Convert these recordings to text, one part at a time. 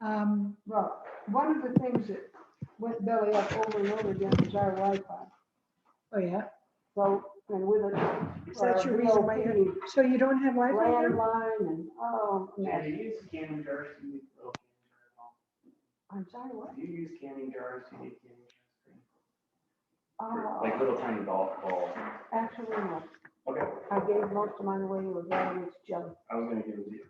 Well, one of the things that went belly up over and over again was our Wi-Fi. Oh, yeah. So, and with it, Is that your reason why you, so you don't have Wi-Fi there? landline and, oh, Yeah, man. you use canning jars to make little I'm sorry, what? canning jars. You use canning jars to make canning jars. Oh, Like little tiny golf balls. actually, no. Okay, I gave most of mine away with Vitamin jelly. I was gonna give it to you.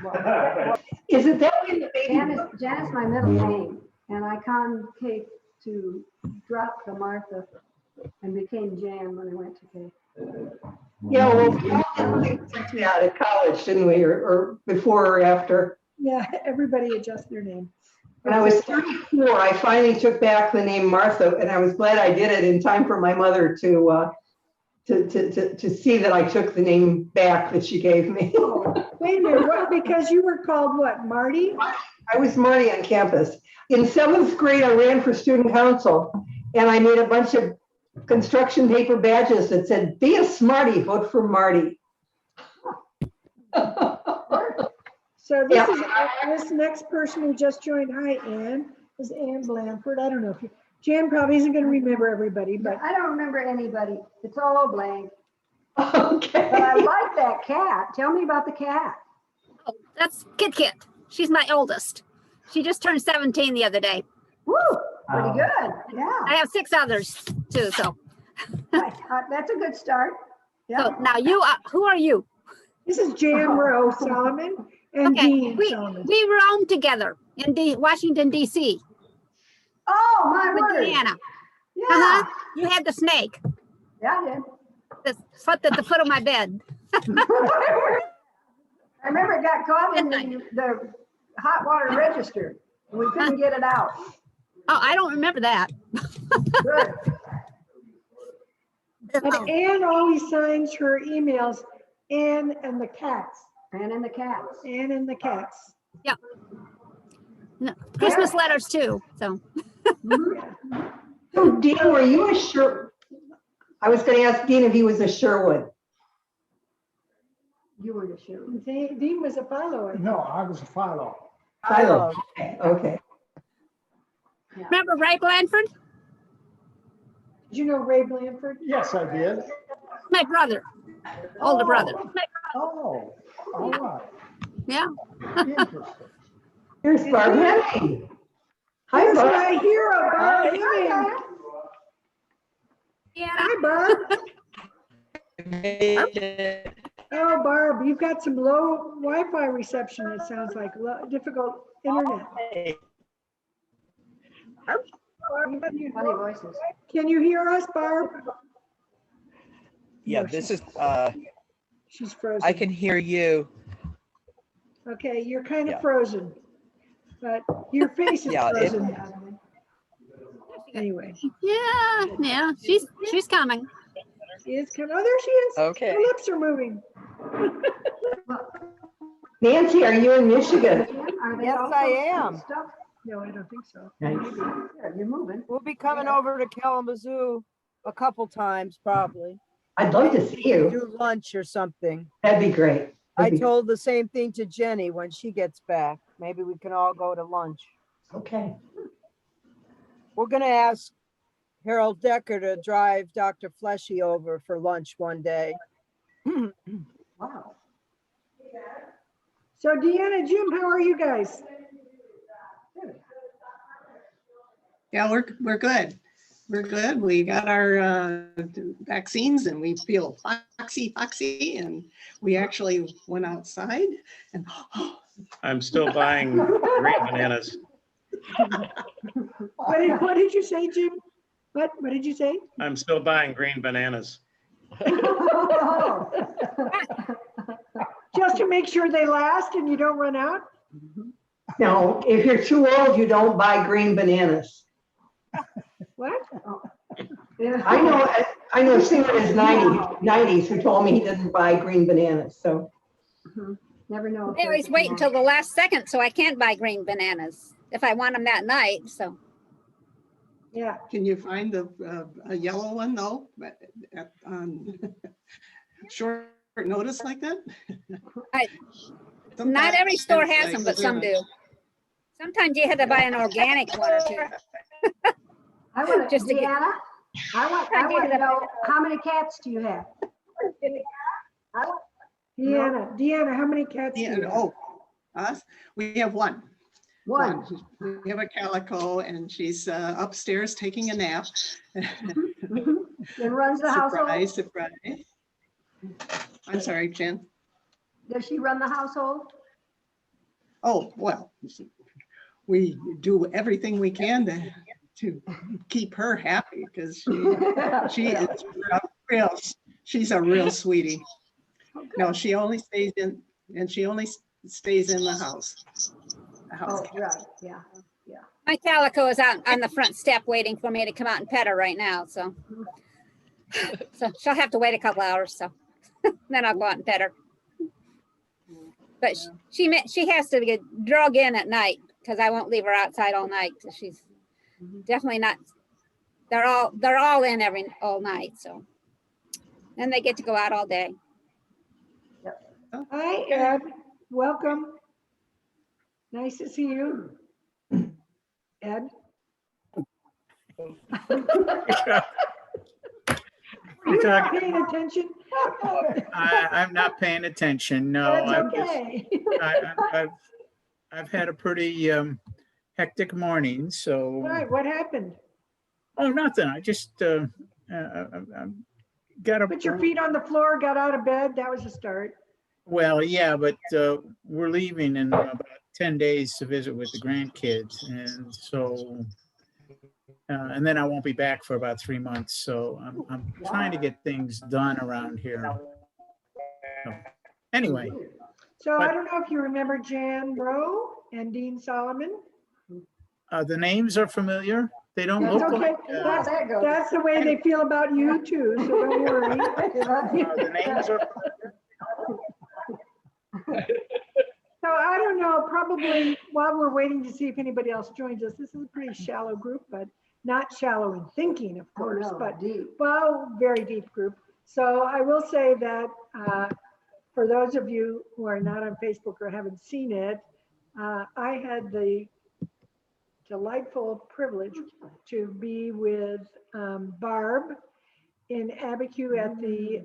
Well, Isn't that when the baby? Janet's my middle name, and I concaved to drop the Martha and became Jan when I went to K. Yeah, well, we all did things like that at college, didn't we, or before or after? Yeah, everybody adjusts their name. When I was 34, I finally took back the name Martha, and I was glad I did it in time for my mother to see that I took the name back that she gave me. Wait a minute, what, because you were called what, Marty? I was Marty on campus. In 7th grade, I ran for student council, and I made a bunch of construction paper badges that said, "Be a smarty, vote for Marty." So this is, this next person who just joined, hi Ann, is Ann Blanford. I don't know if you, Jan probably isn't gonna remember everybody, but I don't remember anybody. It's all blank. But I Okay. like that cat. Tell me about the cat. Oh, that's Kit Kit. She's my oldest. She just turned 17 the other day. Woo, pretty good. Yeah, I have 6 others too. So, that's a good start. Yeah. so now you, who are you? this is Jan Rowe Solomon and Okay, Dean we Solomon. roamed together in Washington D.C. Oh, my with word. Deanna. Yeah, You had the snake yeah, I did. that slept at the foot of my bed. I remember it got caught in the hot water register. And we couldn't get it out. Oh, I don't remember that. Good. But Ann always signs her emails, Ann and the cats, And in the cats. Ann and the cats. No, Christmas letters too. So So Dean, were you a I was going to ask Dean if he was a Sherwood. You were the shoe. Dean was a follower. No, I was a Philo. Philo. Okay. remember Ray Blanford? Did you know Ray Blanford? Yes, I did. My brother, older brother. Oh, all right. Yeah. Interesting. Here's Barb Henning. Hi, Here's Barb. my hero, Barb Hemming. Yeah. Hi, Barb. Oh, Barb, you've got some low Wi-Fi reception, it sounds like, difficult internet. Barb, Funny voices. can you hear us, Barb? Yeah, No, this she's- is, She's frozen. I can hear you. Okay, you're kind of Yeah. frozen, but your face is Yeah, it- frozen. Anyway, Yeah. She's coming. she is coming. Oh, there she is. Okay. Her lips are moving. Nancy, are you in Michigan? Are they Yes, also I am. stuff? No, I don't think so. Nice. Yeah, you're moving. We'll be coming over to Kalamazoo a couple times, probably. I'd love to see you. Do lunch or something. That'd be great. I That'd be- told the same thing to Jenny when she gets back. Maybe we can all go to lunch. Okay. We're gonna ask Harold Decker to drive Dr. Fleshy over for lunch one day. Wow. So Deanna, Jim, how are you guys? Yeah, we're good. We're good. We got our vaccines and we feel foxy, and we actually went outside and I'm still buying green bananas. What did you say, Jim? What did you say? I'm still buying green bananas. Just to make sure they last and you don't run out? No, if you're too old, you don't buy green bananas. What? I know a singer in his 90s who told me he didn't buy green bananas, so. Never know. if I always there's wait a until the last second so I can't buy green bananas if I want them that night. So Yeah. can you find a yellow one though? On short notice like that? not every store has them, but some do. Sometimes you had to buy an organic one or two. I want to, Just to get- Deanna, I want to know, how many cats do you have? Deanna, how many cats do Yeah, you have? oh, us, we have one. One. We have a calico and she's upstairs taking a nap. And runs the household? Surprise, surprise. I'm sorry, Jen. Does she run the household? Oh, well, we do everything we can to keep her happy because she is real, she's a real sweetie. No, she only stays in, and she only stays in the house. The house Oh, cat. right, yeah. My calico is out on the front step waiting for me to come out and pet her right now, so. So she'll have to wait a couple hours, so then I'll go out and pet her. But she has to get drug in at night because I won't leave her outside all night. So she's definitely not, they're all in all night, so. Then they get to go out all day. Hi, Ed. Welcome. Nice to see you. Ed? You're not paying attention? I'm not paying attention. No, That's I'm just, okay. I've had a pretty hectic morning, so. Why, what happened? Oh, nothing. I just got a. Put your feet on the floor, got out of bed. That was a start. Well, yeah, but we're leaving in about 10 days to visit with the grandkids, and so. And then I won't be back for about 3 months, so I'm trying to get things done around here. So, anyway. So I don't know if you remember Jan Rowe and Dean Solomon. The names are familiar. They don't That's look okay. like. That's the way they feel about you too, so don't worry. The names are. So I don't know, probably while we're waiting to see if anybody else joins us, this is a pretty shallow group, but not shallow in thinking, of course, no, but deep. well, very deep group. So I will say that for those of you who are not on Facebook or haven't seen it, I had the delightful privilege to be with Barb in Abiquiu at the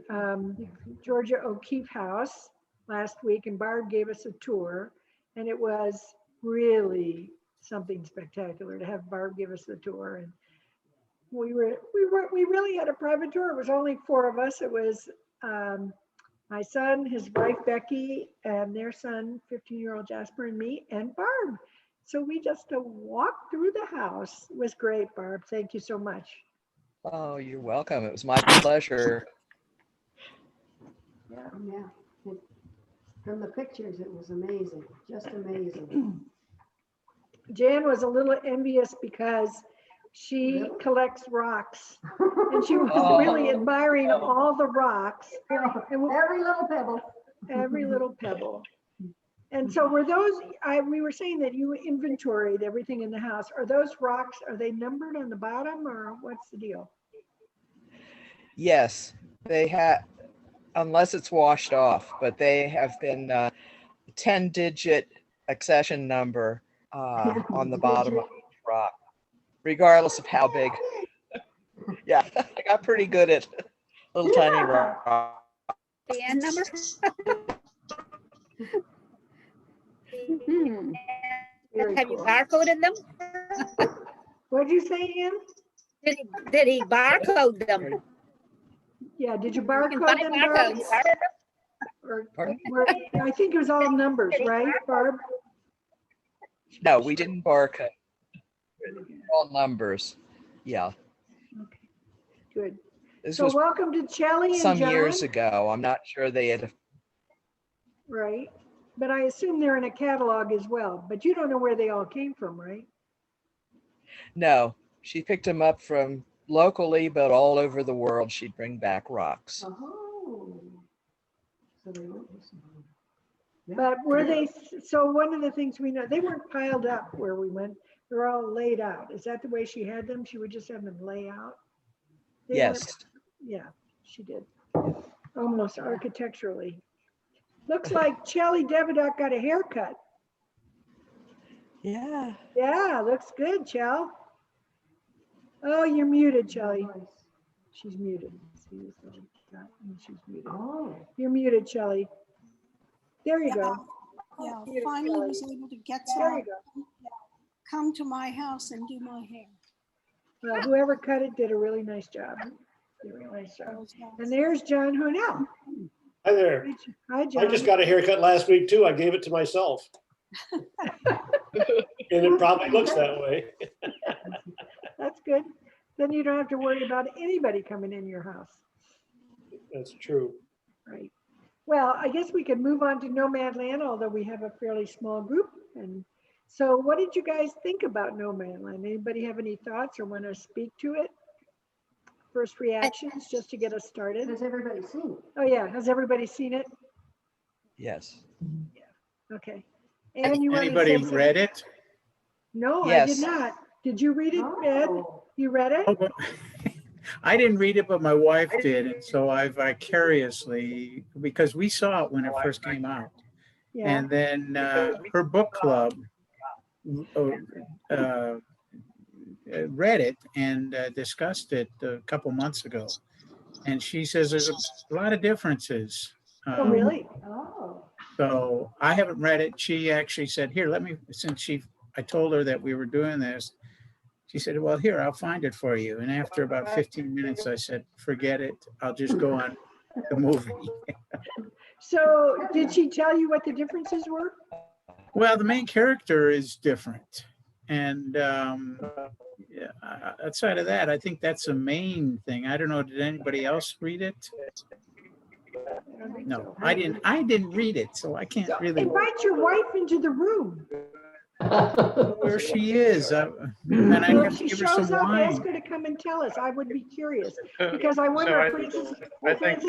Georgia O'Keeffe House last week, and Barb gave us a tour, and it was really something spectacular to have Barb give us the tour. And we really had a private tour. It was only 4 of us. It was my son, his wife Becky, and their son, 15-year-old Jasper, and me, and Barb. So we just walked through the house. It was great, Barb. Thank you so much. Oh, you're welcome. It was my pleasure. Yeah. From the pictures, it was amazing, just amazing. Jan was a little envious because she collects rocks, and she was really admiring all the rocks. Every little pebble. Every little pebble. And so were those, we were saying that you inventoried everything in the house. Are those rocks, are they numbered on the bottom, or what's the deal? Yes, they have, unless it's washed off, but they have been 10-digit accession number on the bottom of each rock, regardless of how big. Yeah, I got pretty good at little tiny rock. The end number? Have you barcoded them? What'd you say, Ian? Did he barcode them? Yeah, did you You can barcode find them, Barb? barcodes. Pardon? I think it was all numbers, right, Barb? No, we didn't barcode. All numbers. Yeah. Okay, good. This So was welcome to Chelly and some John. years ago. I'm not sure they had. Right, but I assume they're in a catalog as well, but you don't know where they all came from, right? No, she picked them up from locally, but all over the world. She'd bring back rocks. Oh. So they went with some- Yeah. But were they, so one of the things we know, they weren't piled up where we went, they're all laid out. Is that the way she had them? She would just have them lay out? They weren't- Yes. Yeah, she did. Almost architecturally. Looks like Chelly Devidock got a haircut. Yeah. Yeah, looks good, Chell. Oh, you're muted, Shelley. She's muted. See this little dot? She's muted. Oh, You're muted, Shelley. There you go. Yeah, Muted, finally Shelley. was able to get There some, you go. come to my house and do my hair. Well, whoever cut it did a really nice job. Did a really nice job. And there's John Hunell. Hi there. Hi, John. I just got a haircut last week too. I gave it to myself. And it probably looks that way. That's good. Then you don't have to worry about anybody coming in your house. That's true. Right. Well, I guess we could move on to Nomadland, although we have a fairly small group. And so what did you guys think about Nomadland? Anybody have any thoughts or want to speak to it? First reactions, just to get us started. has everybody seen it? Oh yeah, has everybody seen it? Yes. Okay. And you want to Anybody say something? read it? No, I Yes. did not. Did you read it, Ed? Oh, You read it? Oh, but- I didn't read it, but my wife did, and so I vicariously, because we saw it when it first came out. Yeah. And then her book club read it and discussed it a couple months ago. And she says there's a lot of differences. Oh, really? oh. So I haven't read it. She actually said, here, let me, since I told her that we were doing this, she said, well, here, I'll find it for you. And after about 15 minutes, I said, forget it. I'll just go on the movie. So did she tell you what the differences were? Well, the main character is different. And outside of that, I think that's the main thing. I don't know, did anybody else read it? I don't think No, so. I didn't read it, so I can't really, Invite your wife into the room. where she is. And I Well, have if to she give her shows some up, ask wine. her to come and tell us. I would be curious So- because I wonder so if Francis. I think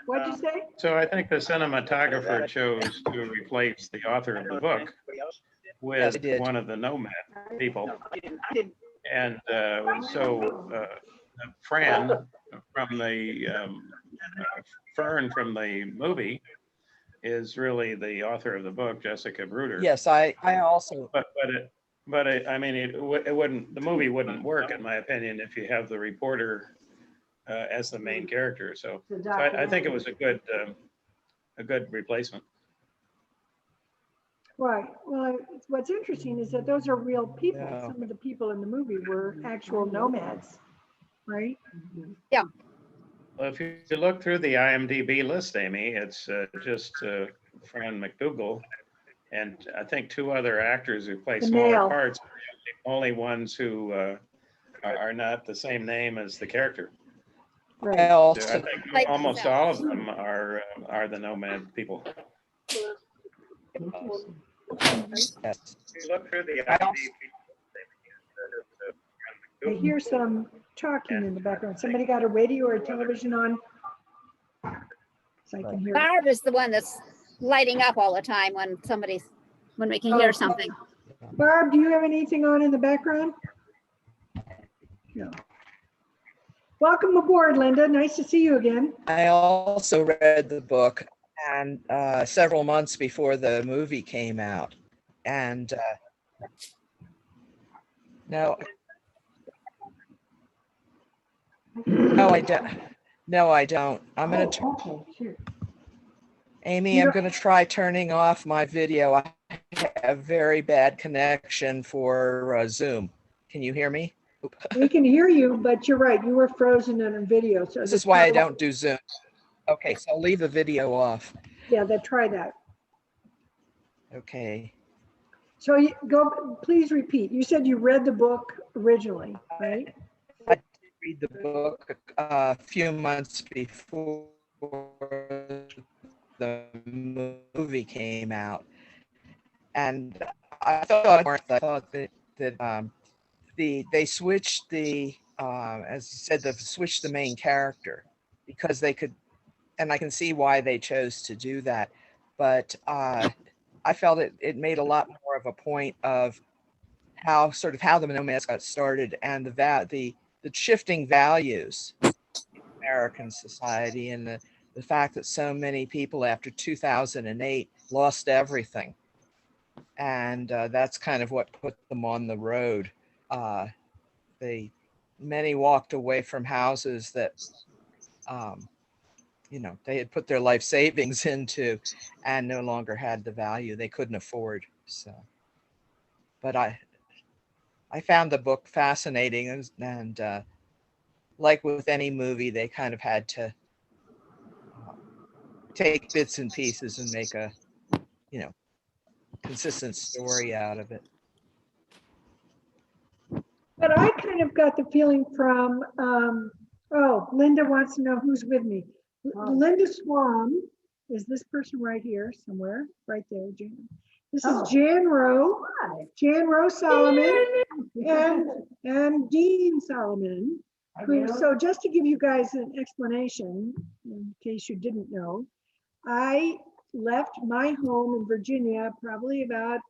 What'd you say? so I think the cinematographer chose to replace the author of the book Yes, with he did. one of the nomad people. And Fran from the Fern from the movie is really the author of the book, Jessica Bruder. Yes, I also, I mean, it wouldn't, the movie wouldn't work, in my opinion, if you have the reporter as the main character. So I think it was a good replacement. Right. Well, what's interesting is that those are real people. Yeah. Some of the people in the movie were actual nomads, right? Well, if you look through the IMDb list, Amy, it's just Fran McDougal and I think two other actors who play The smaller male. parts, are the only ones who are not the same name as the character. I Right. I also, think Like almost yourself. all of them are the nomad people. yes. If you look through the I also- I hear some talking in the background. Somebody got a radio or a television on? So I can hear. Barb is the one that's lighting up all the time when we can hear Oh. something. Barb, do you have anything on in the background? No. Welcome aboard, Linda. Nice to see you again. I also read the book and several months before the movie came out. And no, I don't. No, I don't. I'm gonna, Okay, sure. Amy, I'm gonna try turning off my video. I have very bad connection for Zoom. Can you hear me? We can hear you, but you're right. You were frozen in a video. So This just is why I try- don't do Zoom. Okay, so I'll leave the video off. Yeah, try that. Okay. So please repeat. You said you read the book originally, right? I did read the book a few months before the movie came out, and I thought that they switched the as you said, they switched the main character because they could, and I can see why they chose to do that, but I felt it made a lot more of a point of how the nomads got started and the shifting values in American society and the fact that so many people after 2008 lost everything. And that's kind of what put them on the road. Many walked away from houses that, they had put their life savings into and no longer had the value they couldn't afford. So, but I found the book fascinating, and like with any movie, they kind of had to take bits and pieces and make a, consistent story out of it. But I kind of got the feeling from, Linda wants to know who's with me. Linda Swan is this person right here somewhere, right there, Jan. This is Jan Rowe, Solomon, and Dean Solomon. So just to give you guys an explanation, in case you didn't know, I left my home in Virginia probably about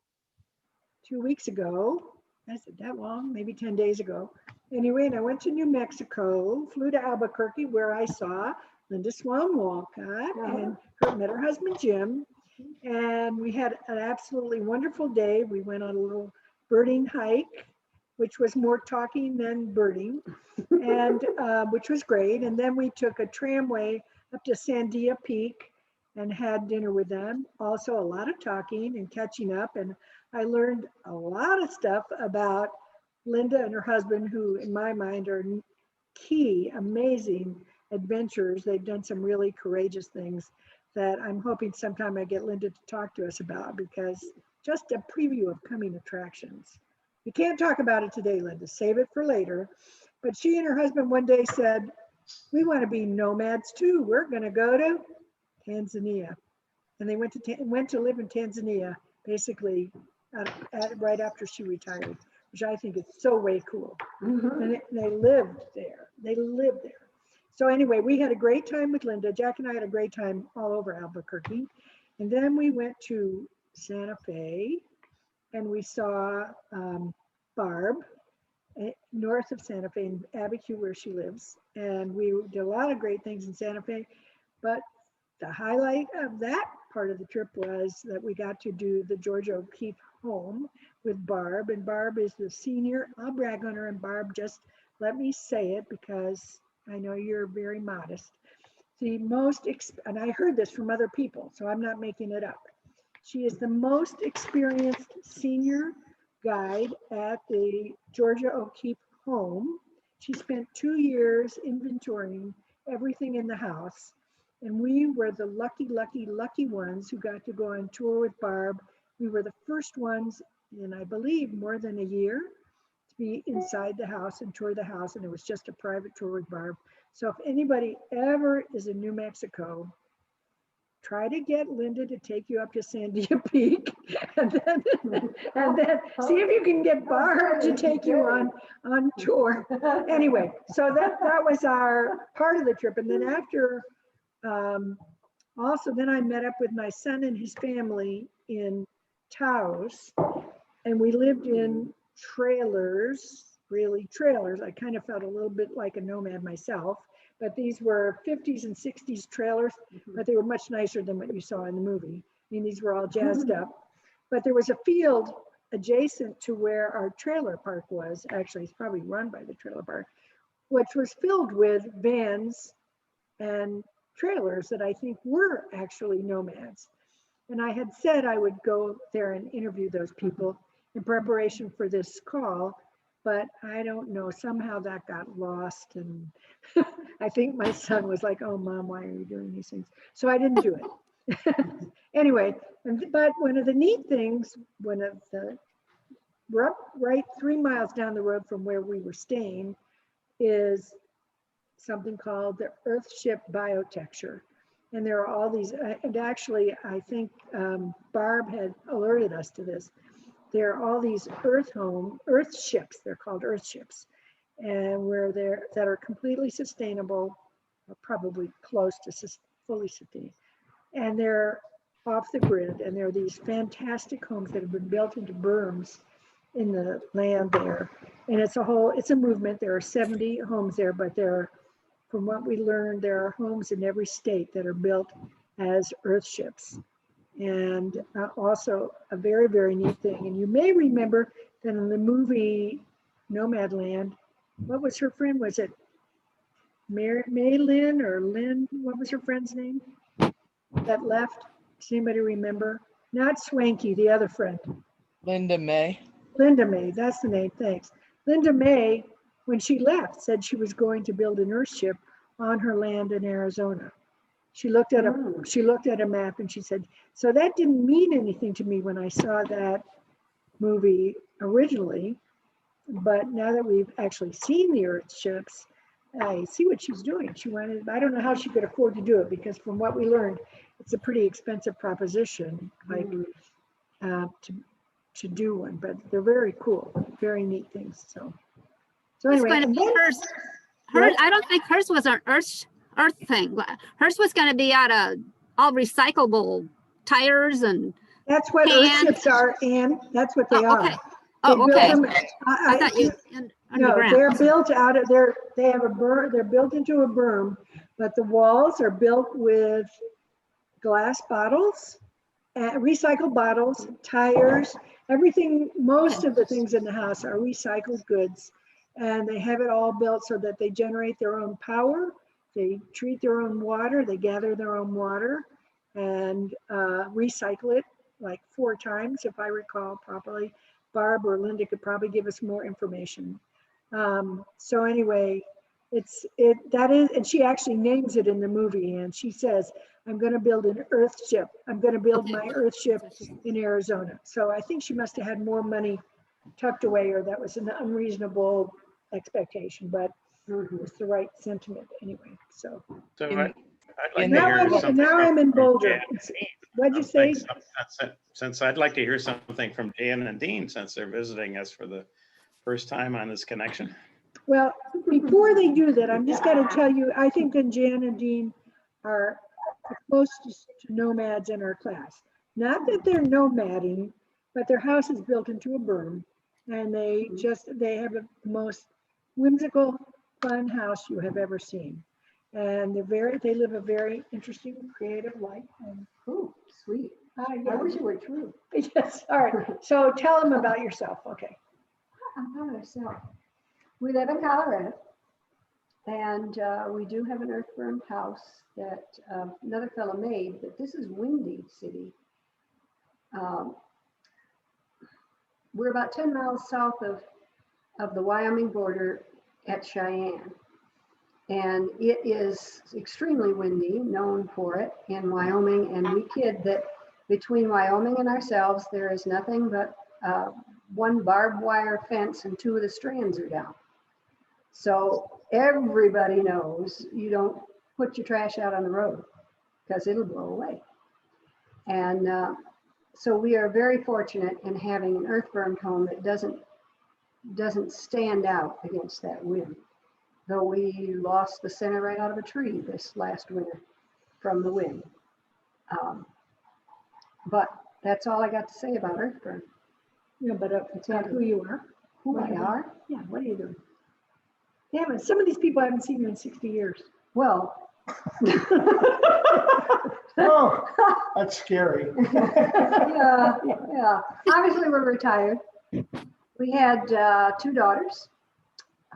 2 weeks ago. Is it that long? Maybe 10 days ago. Anyway, and I went to New Mexico, flew to Albuquerque, where I saw Linda Swan Walcott and met her husband, Jim. And we had an absolutely wonderful day. We went on a little birding hike, which was more talking than birding, and which was great. And then we took a tramway up to Sandia Peak and had dinner with them. Also a lot of talking and catching up. And I learned a lot of stuff about Linda and her husband, who in my mind are key, amazing adventures. They've done some really courageous things that I'm hoping sometime I get Linda to talk to us about, because just a preview of coming attractions. You can't talk about it today, Linda, save it for later. But she and her husband one day said, we want to be nomads too. We're going to go to Tanzania. And they went to live in Tanzania, basically right after she retired, which I think is so way cool. And they lived there. So anyway, we had a great time with Linda. Jack and I had a great time all over Albuquerque. And then we went to Santa Fe and we saw Barb north of Santa Fe in Abiquiu, where she lives. And we did a lot of great things in Santa Fe. But the highlight of that part of the trip was that we got to do the Georgia O'Keeffe home with Barb. And Barb is the senior. I'll brag on her. And Barb, just let me say it because I know you're very modest. The most, and I heard this from other people, so I'm not making it up. She is the most experienced senior guide at the Georgia O'Keeffe home. She spent 2 years inventorying everything in the house. And we were the lucky ones who got to go on tour with Barb. We were the first ones in, I believe, more than a year to be inside the house and tour the house. And it was just a private tour with Barb. So if anybody ever is in New Mexico, try to get Linda to take you up to Sandia Peak and then see if you can get Barb to take you on tour. Anyway, so that was our part of the trip. And then after, also then I met up with my son and his family in Taos, and we lived in trailers, really trailers. I kind of felt a little bit like a nomad myself, but these were 50s and 60s trailers, but they were much nicer than what you saw in the movie. I mean, these were all jazzed up, but there was a field adjacent to where our trailer park was. Actually, it's probably run by the trailer park, which was filled with vans and trailers that I think were actually nomads. And I had said I would go there and interview those people in preparation for this call, but I don't know, somehow that got lost. And I think my son was like, oh, Mom, why are you doing these things? So I didn't do it. Anyway, but one of the neat things, right 3 miles down the road from where we were staying is something called the Earthship Biotecture. And there are all these, and actually, I think Barb had alerted us to this. There are all these Earth ships, they're called Earth ships, and that are completely sustainable, or probably close to fully sustainable. And they're off the grid, and there are these fantastic homes that have been built into berms in the land there. And it's a movement. There are 70 homes there, but they're from what we learned, there are homes in every state that are built as earthships. And also a very, very neat thing. And you may remember that in the movie Nomadland, what was her friend? Was it Maylin or Lynn? What was her friend's name that left? Does anybody remember? Not Swanky, the other friend. Linda May. Linda May, that's the name, thanks. Linda May, when she left, said she was going to build an earthship on her land in Arizona. She looked at a map and she said, so that didn't mean anything to me when I saw that movie originally, but now that we've actually seen the earthships, I see what she's doing. She wanted, I don't know how she could afford to do it because from what we learned, it's a pretty expensive proposition, like to do one, but they're very cool, very neat things. So It's anyway, going to and be then- hers. What? I don't think hers was an earth thing. Hers was going to be out of all recyclable tires and. That's what cans. earthships are, Ann. That's what they Oh, are. okay. Oh, They built okay. them- I thought you No, underground. they're built out of they have a berm, they're built into a berm, but the walls are built with glass bottles, recycled bottles, tires, everything, most of the things in the house are recycled goods. And they have it all built so that they generate their own power, they treat their own water, they gather their own water and recycle it like 4 times, if I recall properly. Barb or Linda could probably give us more information. So anyway, and she actually names it in the movie, and she says, I'm going to build an earth ship. I'm going to build my earth ship in Arizona. So I think she must have had more money tucked away, or that was an unreasonable expectation, but it's the right sentiment anyway. So I'd like to now, hear something. now I'm in from Boulder. Jan and Dean. What'd you say? Since I'd like to hear something from Jan and Dean, since they're visiting us for the first time on this connection. Well, before they do that, I'm just going to tell you, I think that Jan and Dean are the closest to nomads in our class. Not that they're nomading, but their house is built into a berm, and they have the most whimsical, fun house you have ever seen. And they live a very interesting, creative life. And Oh, sweet. yeah. I wish it were true. Yes, all right. So tell them about yourself. Okay. About ourselves. We live in Colorado, and we do have an earth-burned house that another fellow made, but this is Windy City. We're about 10 miles south of the Wyoming border at Cheyenne. And it is extremely windy, known for it in Wyoming. And we kid that between Wyoming and ourselves, there is nothing but one barbed wire fence and 2 of the strands are down. So everybody knows you don't put your trash out on the road because it'll blow away. And so we are very fortunate in having an earth-burned home that doesn't stand out against that wind. Though we lost the center right out of a tree this last winter from the wind. But that's all I got to say about earthburn. Yeah, but it's not who you are. Who I are? Yeah, what are you doing? Damn it, some of these people I haven't seen you in 60 years. Well. Oh, that's scary. Yeah. Obviously, we're retired. We had 2 daughters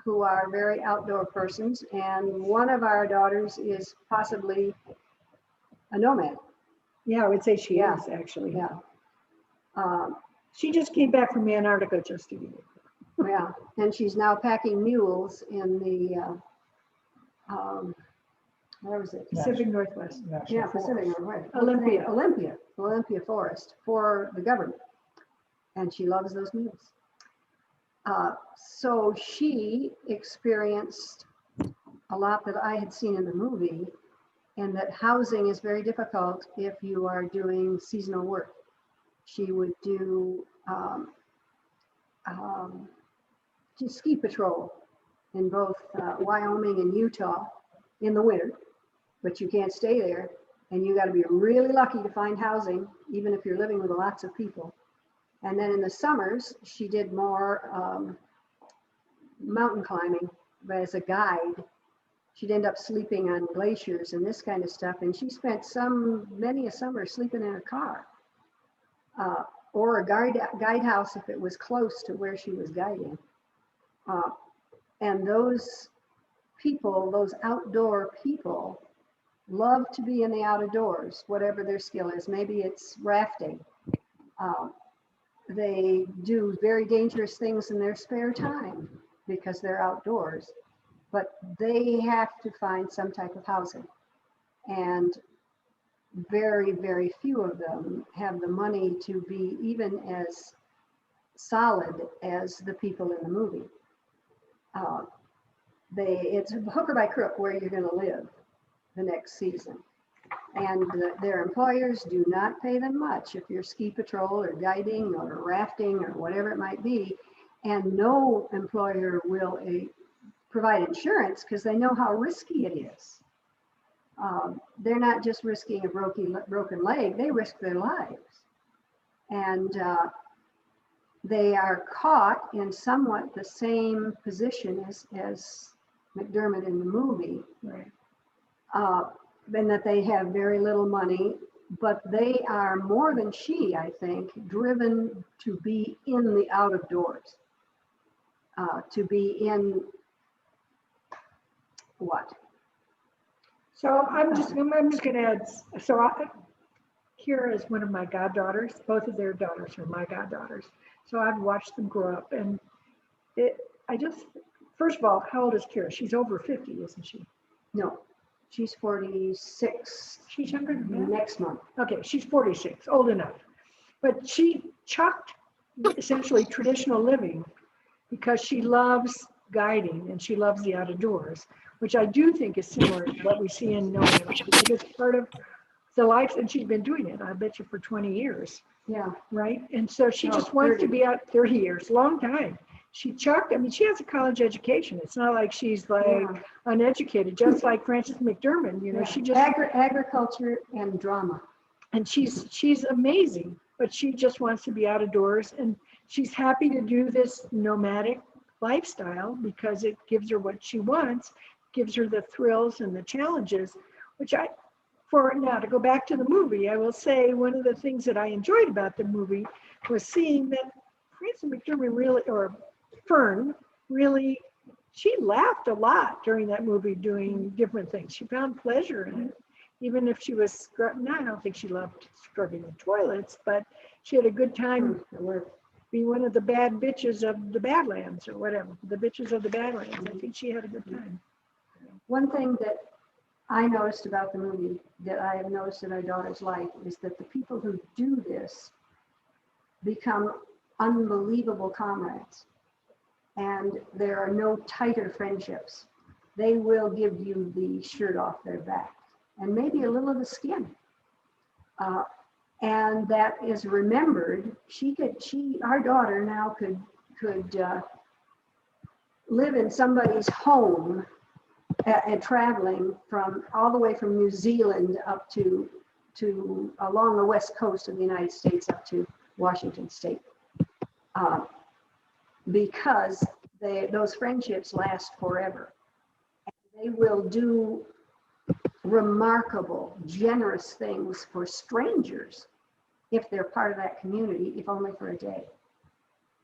who are very outdoor persons, and one of our daughters is possibly a nomad. Yeah, I would say she is actually. Yeah. She just came back from Antarctica just to get it. Yeah, and she's now packing mules in the, where was it? Pacific Northwest. Yeah, Pacific Northwest. Olympia. Olympia Forest for the government. And she loves those mules. So she experienced a lot that I had seen in the movie, and that housing is very difficult if you are doing seasonal work. She would do ski patrol in both Wyoming and Utah in the winter, but you can't stay there, and you got to be really lucky to find housing, even if you're living with lots of people. And then in the summers, she did more mountain climbing, but as a guide. she'd end up sleeping on glaciers and this kind of stuff. And she spent many a summer sleeping in a car or a guide house if it was close to where she was guiding. And those people, those outdoor people, love to be in the outdoors, whatever their skill is. Maybe it's rafting. They do very dangerous things in their spare time because they're outdoors, but they have to find some type of housing. And very, very few of them have the money to be even as solid as the people in the movie. It's hook or by crook where you're going to live the next season. And their employers do not pay them much if you're ski patrol or guiding or rafting or whatever it might be. And no employer will provide insurance because they know how risky it is. They're not just risking a broken leg, they risk their lives. And they are caught in somewhat the same position as McDermott in the movie. Right. And that they have very little money, but they are more than she, I think, driven to be in the out of doors, to be in what? So I'm just going to add, Kira is one of my goddaughters. Both of their daughters are my goddaughters. So I've watched them grow up. And first of all, how old is Kira? She's over 50, isn't she? No, she's 46. She's younger than that? Next month. Okay, she's 46, old enough. But she chucked essentially traditional living because she loves guiding and she loves the outdoors, which I do think is similar to what we see in NOMADLAND. It's part of the life, and she's been doing it, I bet you, for 20 years. Yeah. Right? And so she just wants to be out 30 years, long time. She chucked, she has a college education. It's not like she's uneducated, just like Frances McDermott, she just agriculture and drama. And she's amazing, but she just wants to be out of doors, and she's happy to do this nomadic lifestyle because it gives her what she wants, gives her the thrills and the challenges, which to go back to the movie, I will say one of the things that I enjoyed about the movie was seeing that Frances McDermott Fern she laughed a lot during that movie doing different things. She found pleasure in it. Even if she was I don't think she loved scrubbing the toilets, but she had a good time being one of the bad bitches of the Badlands or whatever, the bitches of the Badlands. I think she had a good time. One thing that I noticed about the movie that I have noticed in our daughter's life is that the people who do this become unbelievable comrades. And there are no tighter friendships. They will give you the shirt off their back and maybe a little of the skin. And that is remembered. Our daughter now could live in somebody's home and traveling all the way from New Zealand up to along the west coast of the United States up to Washington State. Because those friendships last forever. And they will do remarkable, generous things for strangers if they're part of that community, if only for a day.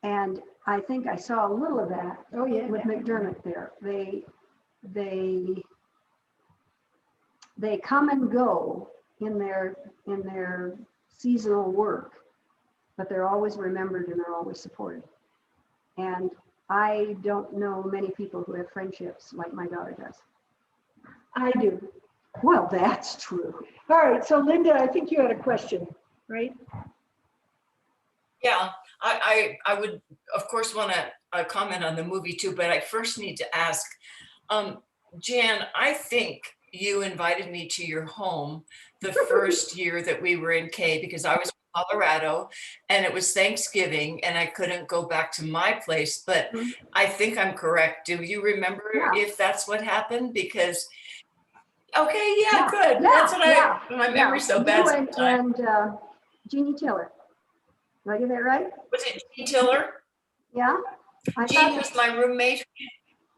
And I think I saw a little of that with McDermott there. They come and go in their seasonal work, but they're always remembered and they're always supported. And I don't know many people who have friendships like my daughter does. I do. Well, that's true. All right, so Linda, I think you had a question, right? Yeah, I would, of course, want to comment on the movie too, but I first need to ask, Jan, I think you invited me to your home the first year that we were in K because I was in Colorado and it was Thanksgiving and I couldn't go back to my place, but I think I'm correct. Do you remember if that's what happened? Because, okay, yeah, good. That's what my memory's so bad sometimes. And Jeannie Tiller. Did I get that right? Was it Jeannie Tiller? Yeah. Jeannie was my roommate.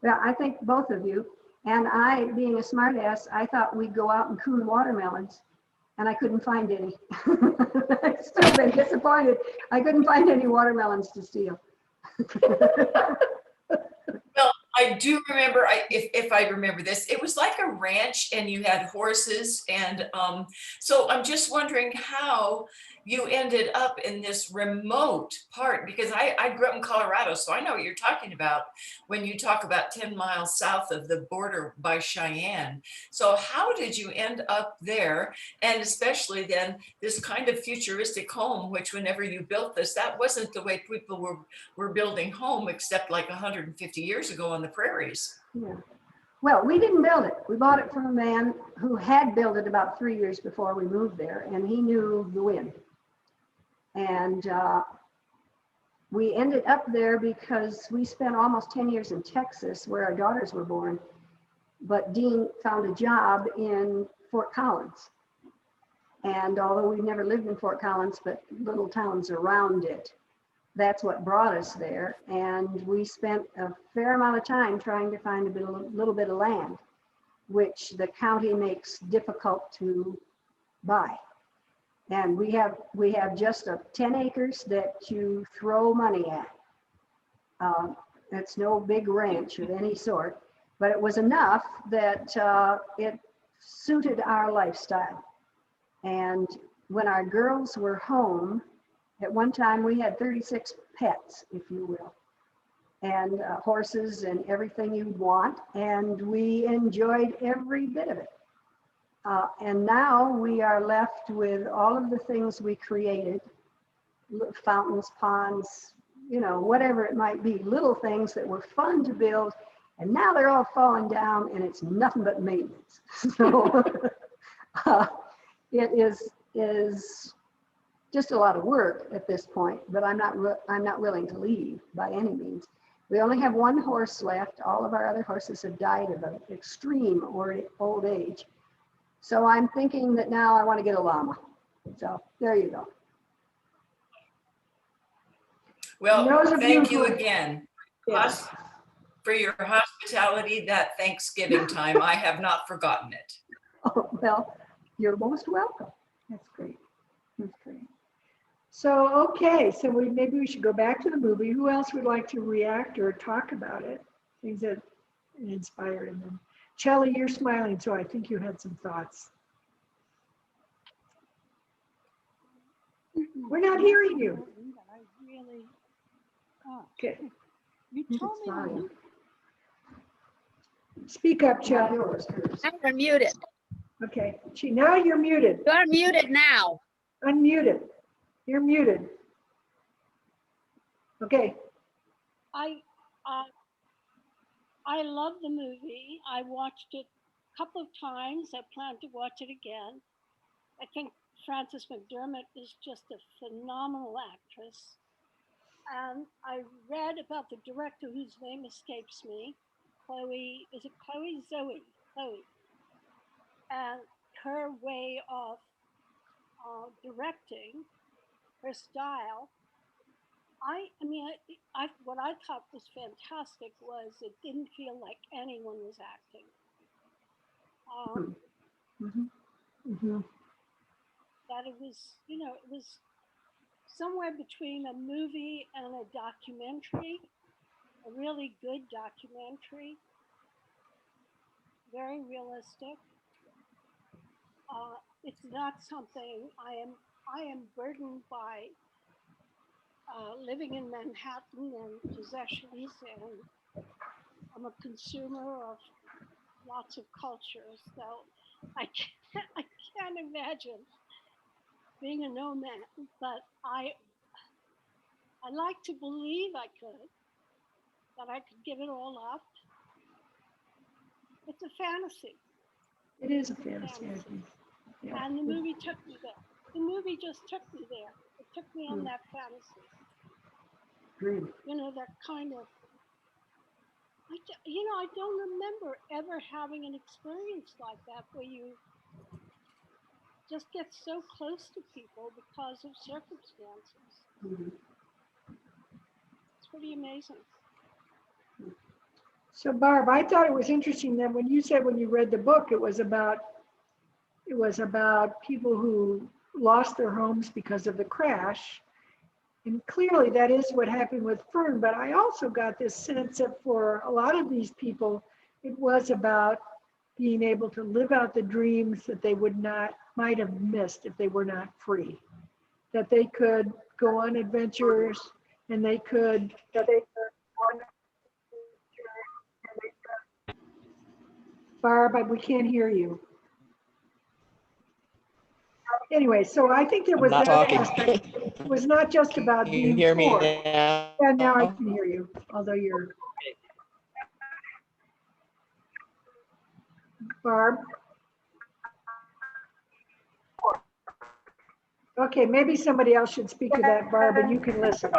Yeah, I think both of you. And I, being a smartass, I thought we'd go out and coon watermelons, and I couldn't find any. I've still been disappointed. I couldn't find any watermelons to steal. Well, I do remember, if I remember this, it was like a ranch and you had horses. And so I'm just wondering how you ended up in this remote part, because I grew up in Colorado, so I know what you're talking about when you talk about 10 miles south of the border by Cheyenne. So how did you end up there? And especially then this kind of futuristic home, which whenever you built this, that wasn't the way people were building home, except like 150 years ago on the prairies. Yeah. Well, we didn't build it. We bought it from a man who had built it about 3 years before we moved there, and he knew the wind. And we ended up there because we spent almost 10 years in Texas where our daughters were born. But Dean found a job in Fort Collins. And although we never lived in Fort Collins, but little towns around it, that's what brought us there. And we spent a fair amount of time trying to find a little bit of land, which the county makes difficult to buy. And we have just 10 acres that you throw money at. It's no big ranch of any sort, but it was enough that it suited our lifestyle. And when our girls were home, at one time we had 36 pets, if you will, and horses and everything you'd want. And we enjoyed every bit of it. And now we are left with all of the things we created, fountains, ponds, you know, whatever it might be, little things that were fun to build. And now they're all falling down and it's nothing but maintenance. So it is just a lot of work at this point, but I'm not willing to leave by any means. We only have one horse left. All of our other horses have died of an extreme old age. So I'm thinking that now I want to get a llama. So there you go. Well, thank you who- again Yes. for your hospitality that Thanksgiving time. I have not forgotten it. Oh, well, you're most welcome. That's great. That's great. So, okay, so maybe we should go back to the movie. Who else would like to react or talk about it? Things that inspired them. Shelley, you're smiling, so I think you had some thoughts. We're not hearing you. I really, Okay. you told me. Fine. Speak up, Shelley. You're muted. Okay, now you're muted. You're muted now. Unmuted. You're muted. Okay. I love the movie. I watched it a couple of times. I plan to watch it again. I think Frances McDermott is just a phenomenal actress. And I read about the director whose name escapes me. Chloe, is it Chloe? Chloe. And her way of directing, her style. What I thought was fantastic was it didn't feel like anyone was acting. That it was somewhere between a movie and a documentary, a really good documentary, very realistic. It's not something I am burdened by living in Manhattan and possessions, and I'm a consumer of lots of cultures. So I can't imagine being a nomad, but I like to believe that I could give it all up. It's a fantasy. It is a fantasy, I think. Yeah. And the movie took me there. The movie just took me there. It took me on that fantasy. Great. You know, that kind of, I don't remember ever having an experience like that where you just get so close to people because of circumstances. It's pretty amazing. So Barb, I thought it was interesting that when you said when you read the book, it was about people who lost their homes because of the crash. And clearly that is what happened with Fern, but I also got this sense that for a lot of these people, it was about being able to live out the dreams that they might have missed if they were not free. That they could go on adventures and they could Barb, we can't hear you. Anyway, so I think there I'm was not that talking. aspect. It was not just about Can you being hear me poor. now? Yeah, now I can hear you, although you're. Barb? Okay, maybe somebody else should speak to that, Barb, and you can listen,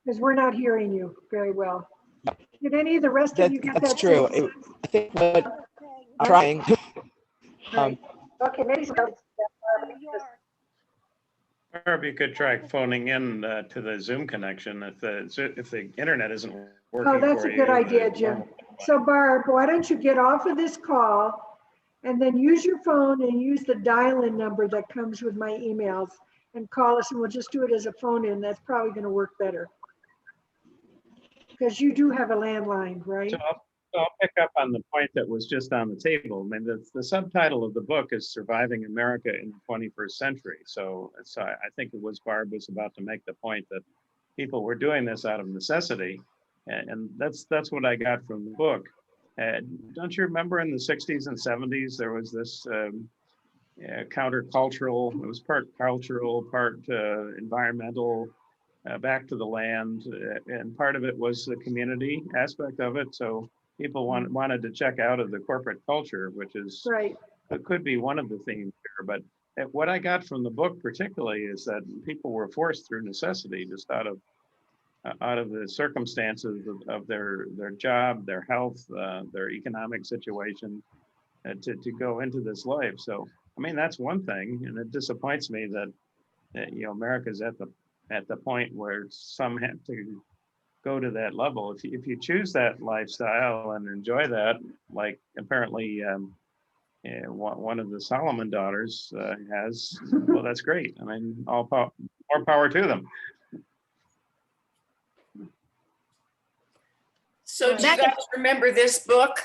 because we're not hearing you very well. Did any of the rest of you get that? That's true. sense? I think what I'm trying. Right. Okay, maybe somebody. Or if you could try phoning in to the Zoom connection if the internet isn't working Oh, that's for a you. good idea, Jim. So Barb, why don't you get off of this call and then use your phone and use the dial-in number that comes with my emails and call us, and we'll just do it as a phone in. That's probably going to work better. Because you do have a landline, right? So I'll pick up on the point that was just on the table. I mean, the subtitle of the book is Surviving America in the 21st Century. So I think it was Barb was about to make the point that people were doing this out of necessity. And that's what I got from the book. Don't you remember in the 60s and 70s, there was this countercultural, it was part cultural, part environmental, back to the land, and part of it was the community aspect of it. So people wanted to check out of the corporate culture, which is right. It could be one of the themes here. But what I got from the book particularly is that people were forced through necessity, just out of the circumstances of their job, their health, their economic situation, to go into this life. So I mean, that's one thing, and it disappoints me that America's at the point where some have to go to that level. If you choose that lifestyle and enjoy that, like apparently one of the Solomon daughters has, well, that's great. I mean, more power to them. So do you guys remember this book?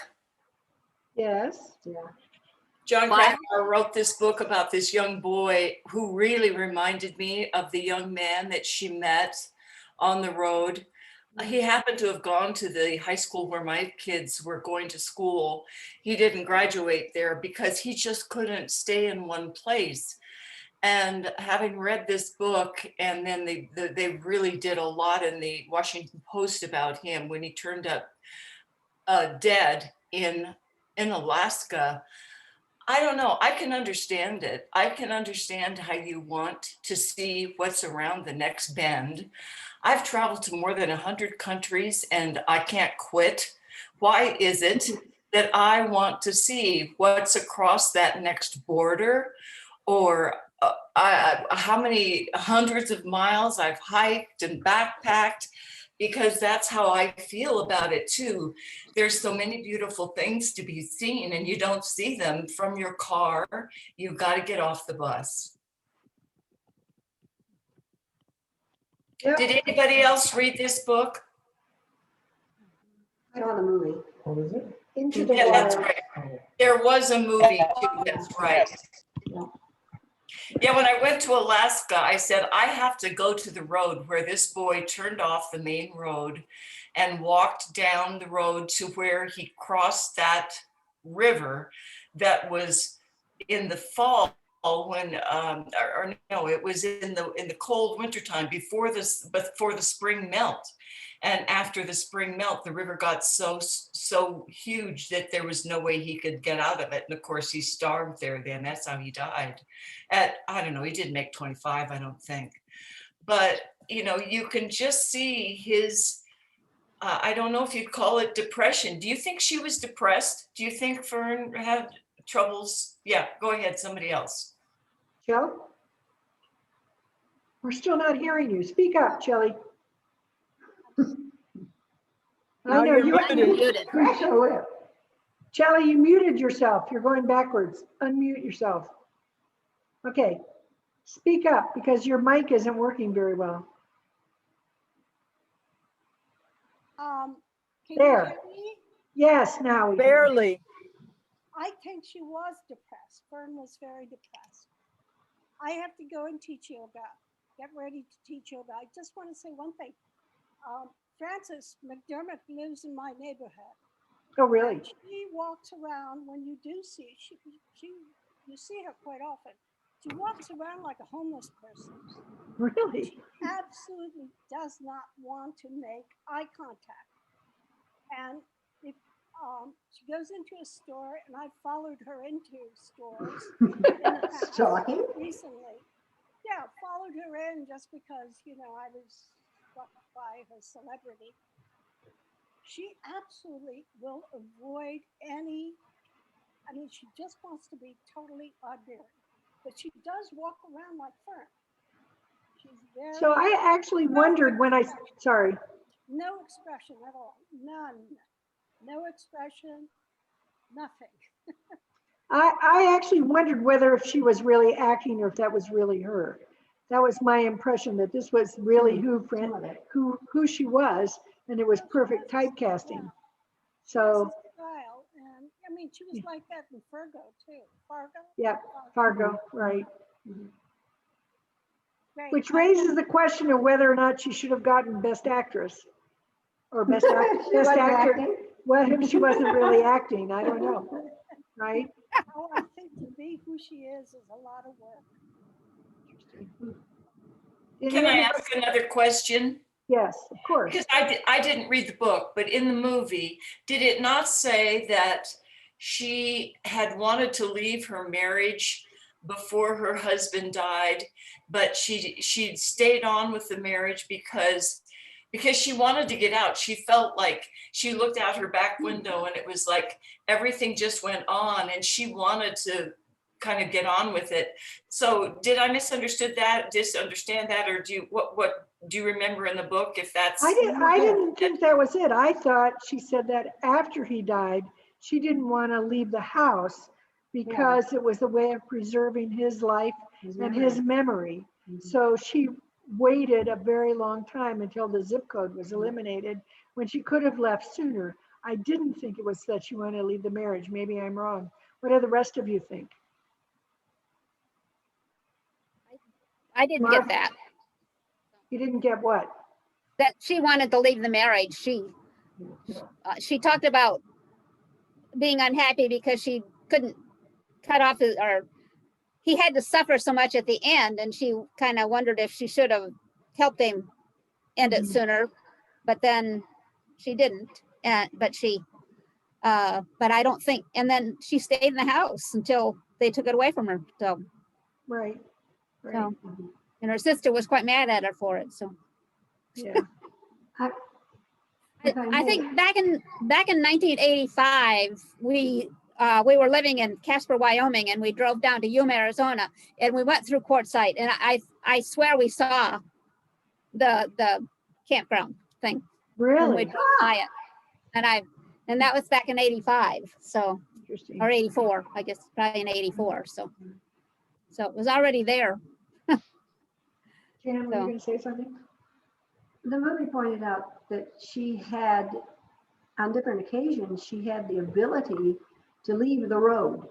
Yes. Yeah. John Krakauer wrote this book about this young boy who really reminded me of the young man that she met on the road. He happened to have gone to the high school where my kids were going to school. He didn't graduate there because he just couldn't stay in one place. And having read this book, and then they really did a lot in the Washington Post about him when he turned up dead in Alaska. I don't know. I can understand it. I can understand how you want to see what's around the next bend. I've traveled to more than 100 countries and I can't quit. Why is it that I want to see what's across that next border, or how many hundreds of miles I've hiked and backpacked? Because that's how I feel about it too. There's so many beautiful things to be seen and you don't see them from your car. You've got to get off the bus. Yep. Did anybody else read this book? I saw the movie. What is it? Into the Yeah, that's Wild. right. There was a movie too, that's right. Yeah, when I went to Alaska, I said, I have to go to the road where this boy turned off the main road and walked down the road to where he crossed that river that was in the fall when, or no, it was in the cold wintertime before the spring melt. And after the spring melt, the river got so huge that there was no way he could get out of it. And of course, he starved there then. That's how he died. I don't know, he didn't make 25, I don't think. But, you can just see his, I don't know if you'd call it depression. Do you think she was depressed? Do you think Fern had troubles? Yeah, go ahead, somebody else. Joe? We're still not hearing you. Speak up, Shelley. I know you're you muted. Crack a whip. Charlie, you muted yourself. You're going backwards. Unmute yourself. Okay. Speak up because your mic isn't working very well. Can There. you hear me? Yes, now we can. Barely. I think she was depressed. Fern was very depressed. I have to go and teach yoga. Get ready to teach yoga. I just want to say one thing. Frances McDermott lives in my neighborhood. Oh, really? And she walks around when you do see you see her quite often. She walks around like a homeless person. Really? She absolutely does not want to make eye contact. And if she goes into a store, and I followed her into stores in the past Stalking? recently. Yeah, followed her in just because, you know, I was struck by her celebrity. She absolutely will avoid any, I mean, she just wants to be totally ordinary. But she does walk around like Fern. She's very. So I actually wondered when sorry. No expression at all. None. No expression. Nothing. I actually wondered whether if she was really acting or if that was really her. That was my impression, that this was really who she was, and it was perfect typecasting. So Style. And I mean, she was like that in Fargo too. Fargo? yeah, Fargo, right. Great. Which raises the question of whether or not she should have gotten Best Actress or Best Actor. Well, if she wasn't really acting, I don't know, right? Oh, I think to be who she is a lot of work. Can I ask another question? Yes, of course. Because I didn't read the book, but in the movie, did it not say that she had wanted to leave her marriage before her husband died, but she stayed on with the marriage because she wanted to get out? She felt like she looked out her back window and it was like everything just went on, and she wanted to kind of get on with it. So did I misunderstand that, or what do you remember in the book if that's? I didn't think that was it. I thought she said that after he died, she didn't want to leave the house because it was a way of preserving his life and his memory. So she waited a very long time until the zip code was eliminated when she could have left sooner. I didn't think it was that she wanted to leave the marriage. Maybe I'm wrong. What do the rest of you think? I didn't get that. You didn't get what? That she wanted to leave the marriage. She talked about being unhappy because she couldn't cut off or he had to suffer so much at the end, and she kind of wondered if she should have helped him end it sooner, but then she didn't. But I don't think. And then she stayed in the house until they took it away from her. So right. So, and her sister was quite mad at her for it. So yeah. I think back in 1985, we were living in Casper, Wyoming, and we drove down to Yuma, Arizona, and we went through Quartzsite, and I swear we saw the campground thing. Really? When we drove by it, and that was back in 85, so or 84, I guess probably in 84. So it was already there. Jan, were you going to say something? The movie pointed out that she had, on different occasions, she had the ability to leave the road.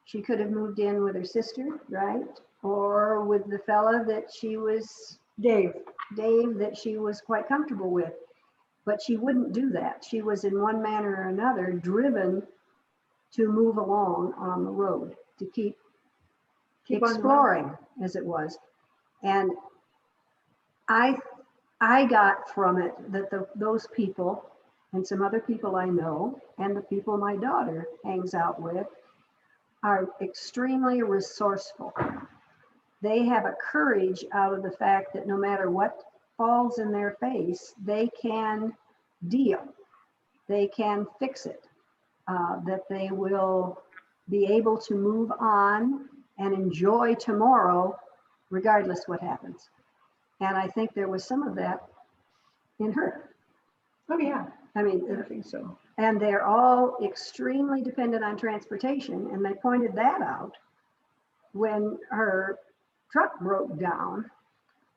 She could have moved in with her sister, right? Or with the fella that she was, Dave, that she was quite comfortable with. But she wouldn't do that. She was in one manner or another driven to move along on the road, to keep exploring, as it was. And I got from it that those people and some other people I know and the people my daughter hangs out with are extremely resourceful. They have a courage out of the fact that no matter what falls in their face, they can deal. They can fix it. That they will be able to move on and enjoy tomorrow regardless what happens. And I think there was some of that in her. Oh yeah. I mean, I think so. and they're all extremely dependent on transportation. And they pointed that out when her truck broke down.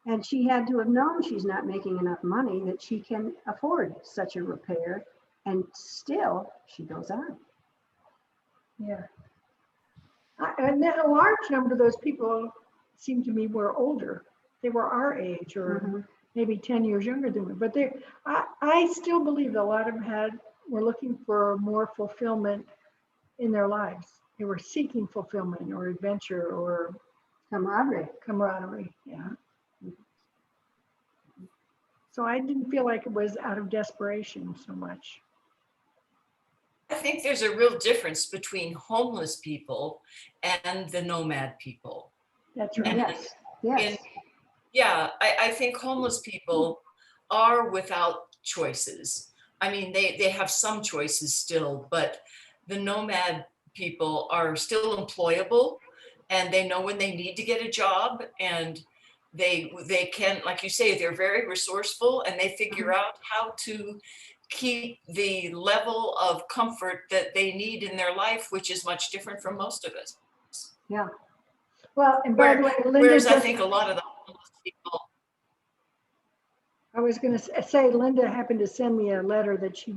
And she had to have known she's not making enough money that she can afford such a repair. And still, she goes on. Yeah. And then a large number of those people seem to me were older. They were our age or maybe 10 years younger than me. But I still believe a lot of them were looking for more fulfillment in their lives. They were seeking fulfillment or adventure or camaraderie. Yeah. So I didn't feel like it was out of desperation so much. I think there's a real difference between homeless people and the nomad people. That's right. Yes. Yes. Yeah, I think homeless people are without choices. I mean, they have some choices still, but the nomad people are still employable and they know when they need to get a job, and they can, like you say, they're very resourceful and they figure out how to keep the level of comfort that they need in their life, which is much different from most of us. Yeah. Well, and by the way, Linda Whereas I just, think a lot of the homeless people, I was going to say, Linda happened to send me a letter that she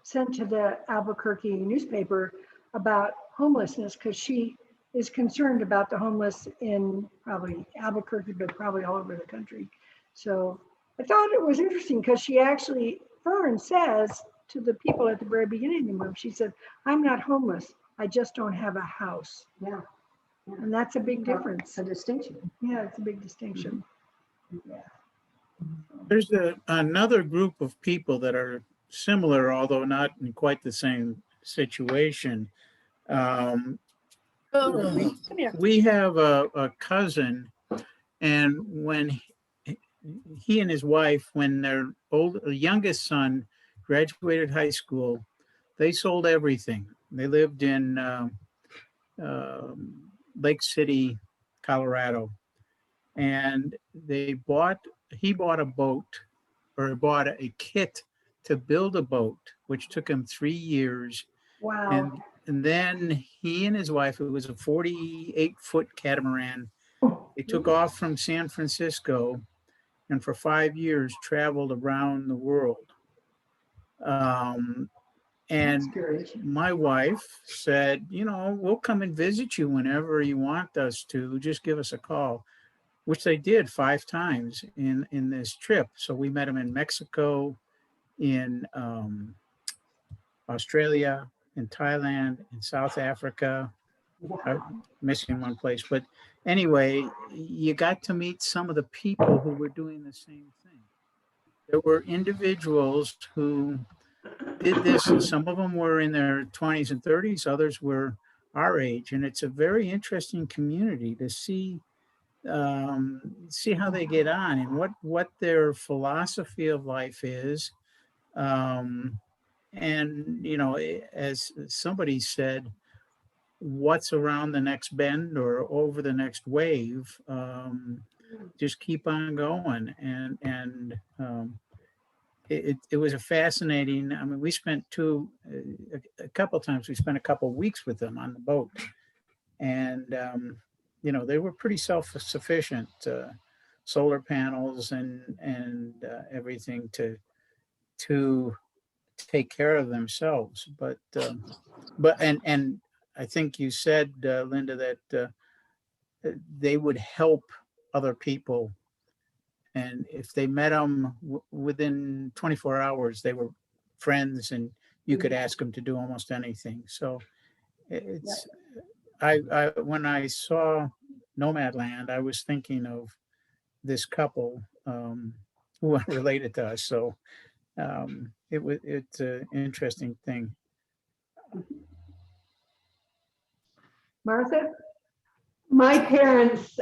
sent to the Albuquerque newspaper about homelessness, because she is concerned about the homeless in probably Albuquerque, but probably all over the country. So I thought it was interesting because she actually, Fern says to the people at the very beginning of the movie, she said, "I'm not homeless. I just don't have a house." Yeah. And that's a big difference. It's a distinction. Yeah, it's a big distinction. Yeah. There's another group of people that are similar, although not in quite the same situation. We have a cousin, and when he and his wife, when their youngest son graduated high school, they sold everything. They lived in Lake City, Colorado, and he bought a boat, or bought a kit to build a boat, which took him 3 years. Wow. And then he and his wife, it was a 48-foot catamaran. They took off from San Francisco and for 5 years traveled around the world. And my wife said, we'll come and visit you whenever you want us to. Just give us a call, which they did 5 times in this trip. So we met him in Mexico, in Australia, in Thailand, in South Africa. I'm missing one place, but anyway, you got to meet some of the people who were doing the same thing. There were individuals who did this, and some of them were in their 20s and 30s, others were our age, and it's a very interesting community to see how they get on and what their philosophy of life is. And as somebody said, what's around the next bend or over the next wave, just keep on going. And it was a fascinating, I mean, we spent a couple times, we spent a couple of weeks with them on the boat, and they were pretty self-sufficient, solar panels and everything to take care of themselves. But I think you said, Linda, that they would help other people, and if they met them within 24 hours, they were friends, and you could ask them to do almost anything. So it's I when I saw Nomadland, I was thinking of this couple who are related to us. So it's an interesting thing. Martha? My parents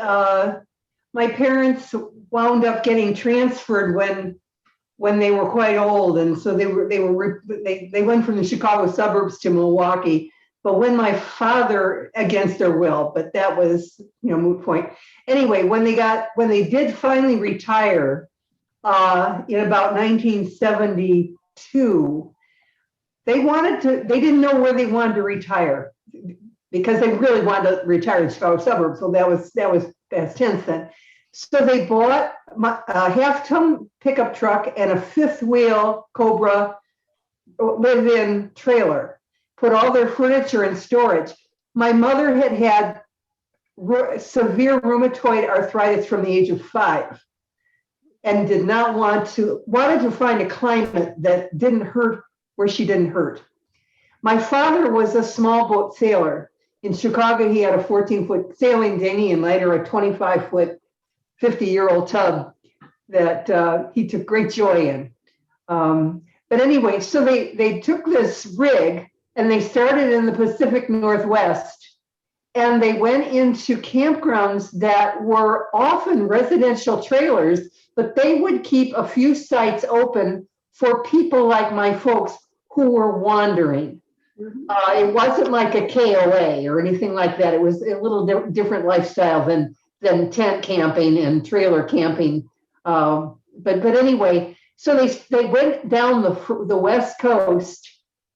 wound up getting transferred when they were quite old, and so they went from the Chicago suburbs to Milwaukee. But when my father, against their will, but that was moot point. Anyway, when they did finally retire in about 1970, two, they didn't know where they wanted to retire because they really wanted to retire in Chicago suburbs. So that was past tense then. So they bought a half-ton pickup truck and a fifth wheel Cobra live-in trailer, put all their furniture in storage. My mother had severe rheumatoid arthritis from the age of 5 and wanted to find a climate that didn't hurt where she didn't hurt. My father was a small boat sailor. In Chicago, he had a 14-foot sailing dinghy and later a 25-foot, 50-year-old tub that he took great joy in. But anyway, so they took this rig and they started in the Pacific Northwest, and they went into campgrounds that were often residential trailers, but they would keep a few sites open for people like my folks who were wandering. It wasn't like a KOA or anything like that. It was a little different lifestyle than tent camping and trailer camping. But anyway, so they went down the West Coast.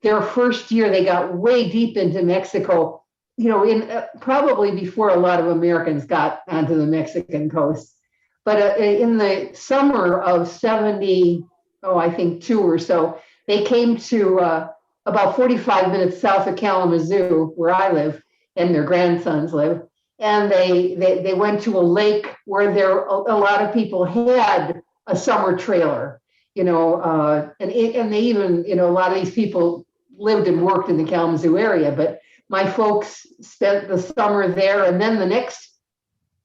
Their first year, they got way deep into Mexico, in probably before a lot of Americans got onto the Mexican coast. But in the summer of 70, I think 2 or so, they came to about 45 minutes south of Kalamazoo, where I live, and their grandsons live. And they went to a lake where a lot of people had a summer trailer, and they even, a lot of these people lived and worked in the Kalamazoo area, but my folks spent the summer there. And then the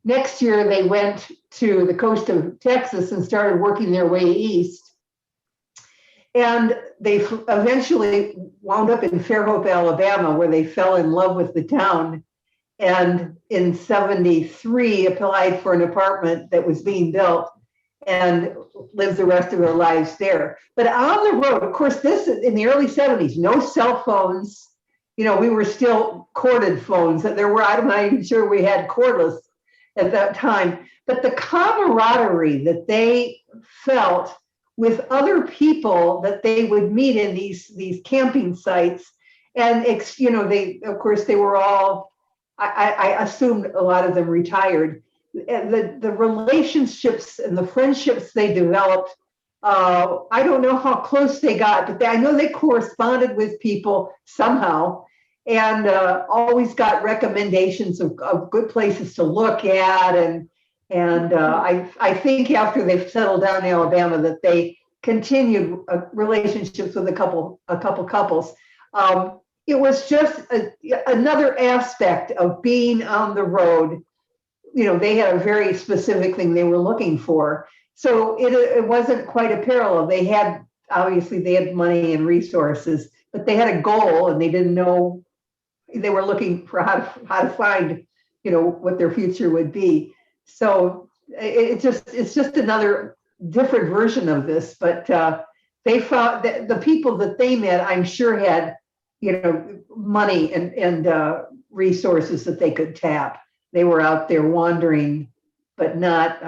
next year they went to the coast of Texas and started working their way east. And they eventually wound up in Fairhope, Alabama, where they fell in love with the town. And in 73, applied for an apartment that was being built and lived the rest of their lives there. But on the road, of course, this is in the early 70s, no cell phones. We were still corded phones. I'm not even sure we had cordless at that time. But the camaraderie that they felt with other people that they would meet in these camping sites, and they were all, I assumed a lot of them retired. And the relationships and the friendships they developed, I don't know how close they got, but I know they corresponded with people somehow, and always got recommendations of good places to look at. And I think after they've settled down in Alabama that they continued relationships with a couple couples. It was just another aspect of being on the road. They had a very specific thing they were looking for. So it wasn't quite a parallel. They had money and resources, but they had a goal and they didn't know, they were looking for how to find, what their future would be. So it's just another different version of this, but they found that the people that they met, I'm sure had, money and resources that they could tap. They were out there wandering, but not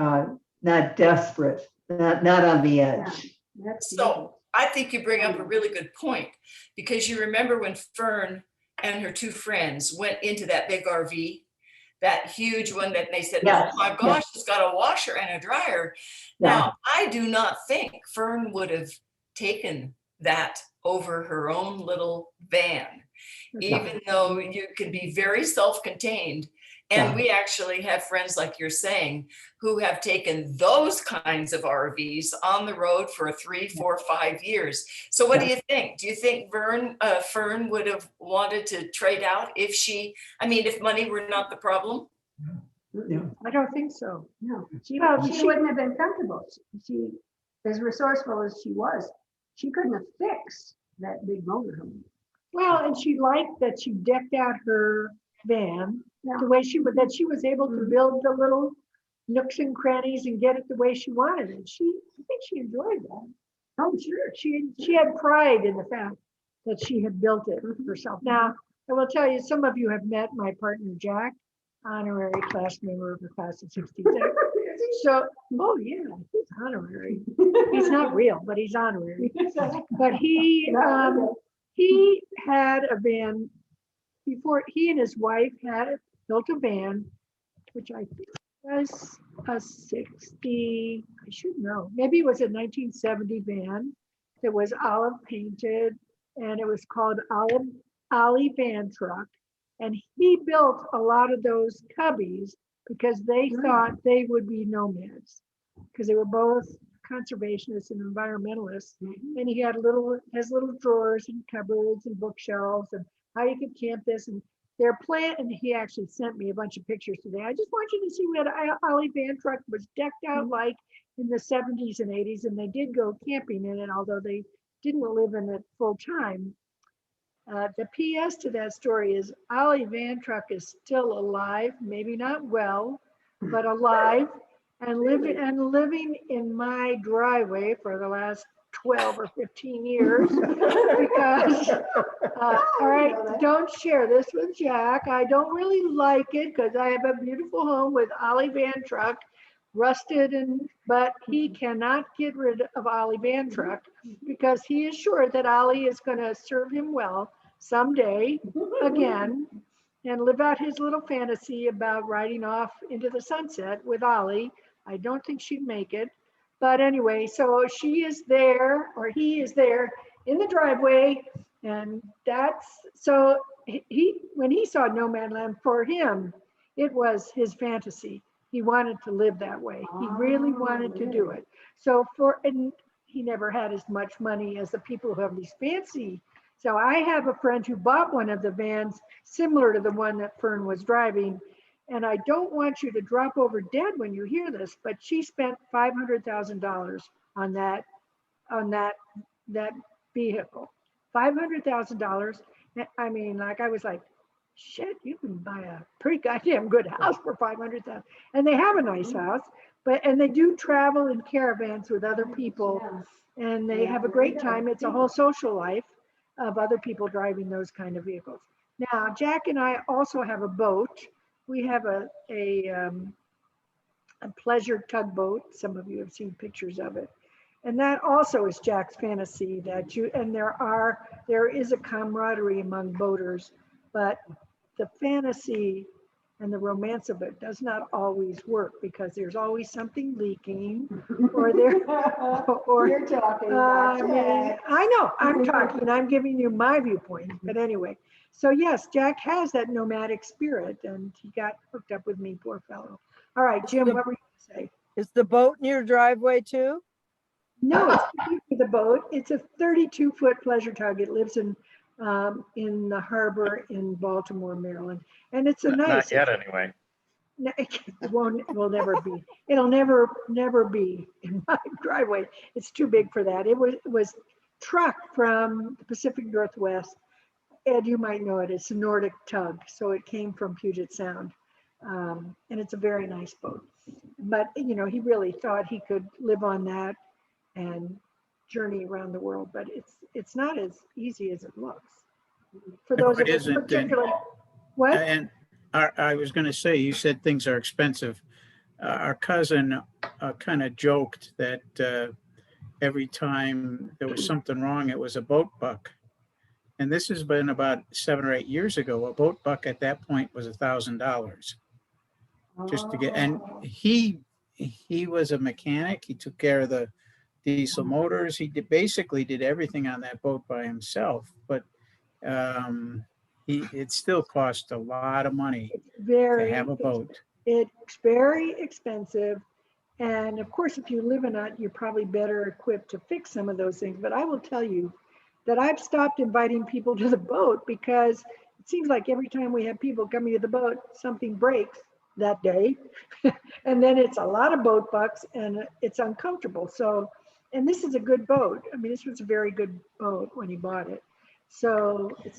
desperate, not on the edge. So I think you bring up a really good point, because you remember when Fern and her 2 friends went into that big RV, that huge one that they said, Yes, oh my gosh, it's got a washer and a dryer. Yeah. Now, I do not think Fern would have taken that over her own little van, even though you can be very self-contained. And Yeah. we actually have friends, like you're saying, who have taken those kinds of RVs on the road for 3, 4, 5 years. So what do you think? Do you think Fern would have wanted to trade out if money were not the problem? I don't think so. No, she wouldn't have been comfortable. She, as resourceful as she was, she couldn't have fixed that big motorhome. Well, and she liked that she decked out her van the way that she was able to build the little nooks and crannies and get it the way she wanted it. I think she enjoyed that. Oh, sure. She had pride in the fact that she had built it herself. Now, I will tell you, some of you have met my partner, Jack, honorary class member of the class of 66. So, oh yeah, he's honorary. He's not real, but he's honorary. But he had a van before. He and his wife had built a van, which I think was a 60, I should know, maybe it was a 1970 van that was olive painted, and it was called Ollie Van Truck. And he built a lot of those cubbies because they thought they would be nomads, because they were both conservationists and environmentalists. And he had has little drawers and cupboards and bookshelves and how you could camp this. And their plant, and he actually sent me a bunch of pictures today. I just want you to see what Ollie Van Truck was decked out like in the 70s and 80s. And they did go camping in it, although they didn't live in it full time. The PS to that story is Ollie Van Truck is still alive, maybe not well, but alive, and living in my driveway for the last 12 or 15 years because, all right, don't share this with Jack. I don't really like it because I have a beautiful home with Ollie Van Truck, rusted, but he cannot get rid of Ollie Van Truck because he is sure that Ollie is going to serve him well someday again and live out his little fantasy about riding off into the sunset with Ollie. I don't think she'd make it. But anyway, so she is there, or he is there in the driveway. And that's, so when he saw Nomadland, for him, it was his fantasy. He wanted to live that way. He really wanted to do it. So and he never had as much money as the people who have these fancy. So I have a friend who bought one of the vans similar to the one that Fern was driving. And I don't want you to drop over dead when you hear this, but she spent $500,000 on that vehicle. $500,000. I mean, like, I was like, shit, you can buy a pretty goddamn good house for $500,000. And they have a nice house, and they do travel in caravans with other people, and they have a great time. It's a whole social life of other people driving those kind of vehicles. Now, Jack and I also have a boat. We have a pleasure tugboat. Some of you have seen pictures of it. And that also is Jack's fantasy and there is a camaraderie among boaters, but the fantasy and the romance of it does not always work because there's always something leaking or You're talking about Jack. I know, I'm talking, I'm giving you my viewpoint, but anyway. So yes, Jack has that nomadic spirit and he got hooked up with me, poor fellow. All right, Jim, what were you gonna say? Is the boat in your driveway too? No, it's the boat. It's a 32-foot pleasure tug. It lives in the harbor in Baltimore, Maryland. And it's a nice. Not yet, anyway. It will never be. It'll never be in my driveway. It's too big for that. It was trucked from the Pacific Northwest. Ed, you might know it. It's a Nordic tug. So it came from Puget Sound. And it's a very nice boat. But, you know, he really thought he could live on that and journey around the world, but it's not as easy as it looks. For those of us particularly, what? And I was going to say, you said things are expensive. Our cousin kind of joked that every time there was something wrong, it was a boat buck. And this has been about 7 or 8 years ago. A boat buck at that point was $1,000 just to get. And he was a mechanic. He took care of the diesel motors. He basically did everything on that boat by himself, but it still cost a lot of money to have a boat. It's very expensive. And of course, if you live in it, you're probably better equipped to fix some of those things. But I will tell you that I've stopped inviting people to the boat because it seems like every time we have people coming to the boat, something breaks that day. And then it's a lot of boat bucks and it's uncomfortable. So, and this is a good boat. I mean, this was a very good boat when he bought it. So it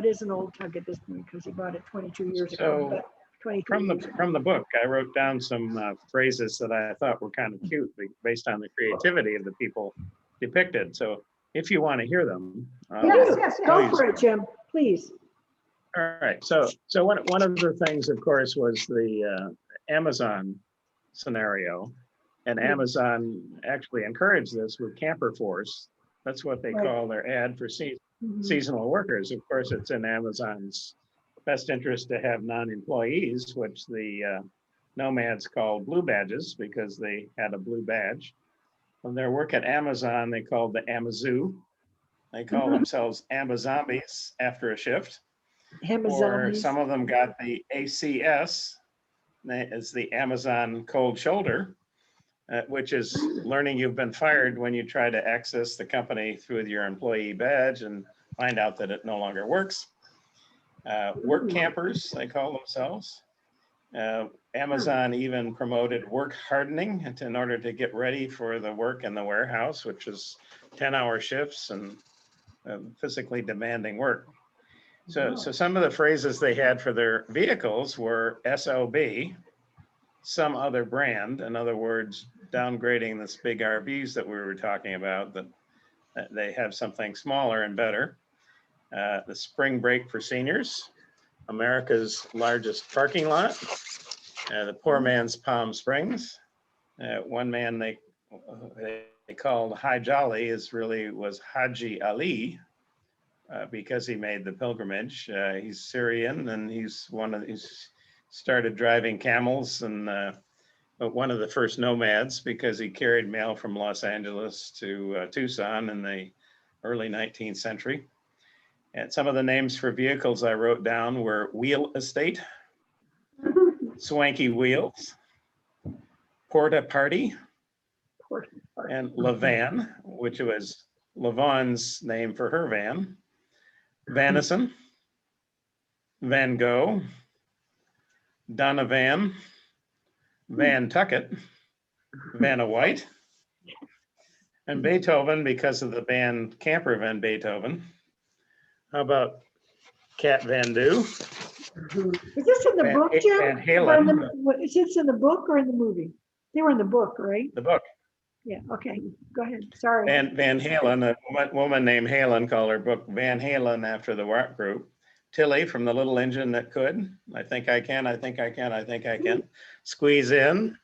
is an old tug at this point because he bought it 22 years ago. But 23 years ago. From the book, I wrote down some phrases that I thought were kind of cute based on the creativity of the people depicted. So if you want to hear them. Yes, go for it, Jim, please. All right. So one of the things, of course, was the Amazon scenario. And Amazon actually encouraged this with Camper Force. That's what they call their ad for seasonal workers. Of course, it's in Amazon's best interest to have non-employees, which the nomads called blue badges because they had a blue badge. When their work at Amazon, they called the Amazoo. They call themselves Amazombies after a shift. Or some of them got the ACS, it's the Amazon Cold Shoulder, which is learning you've been fired when you try to access the company through your employee badge and find out that it no longer works. Work campers, they call themselves. Amazon even promoted work hardening in order to get ready for the work in the warehouse, which is 10-hour shifts and physically demanding work. So some of the phrases they had for their vehicles were SOB, some other brand. In other words, downgrading this big RVs that we were talking about, that they have something smaller and better. The spring break for seniors, America's largest parking lot, the poor man's Palm Springs. One man they called High Jolly was Haji Ali, because he made the pilgrimage. He's Syrian, and he's started driving camels and one of the first nomads because he carried mail from Los Angeles to Tucson in the early 19th century. And some of the names for vehicles I wrote down were Wheel Estate, Swanky Wheels, Porta Party, and Levan, which was Levon's name for her van, Vanison, Van Gogh, Donna Van, Van Tucket, Vanna White, and Beethoven because of the band Camper Van Beethoven. How about Cat Van Do? Is this in the book, Jim? Van Halen. Is this in the book or in the movie? They were in the book, right? The book. Yeah, okay, go ahead, sorry. Van Halen, a woman named Halen called her book Van Halen after the rock group. Tilly from The Little Engine That Could. I think I can, I think I can, I think I can. Squeeze In.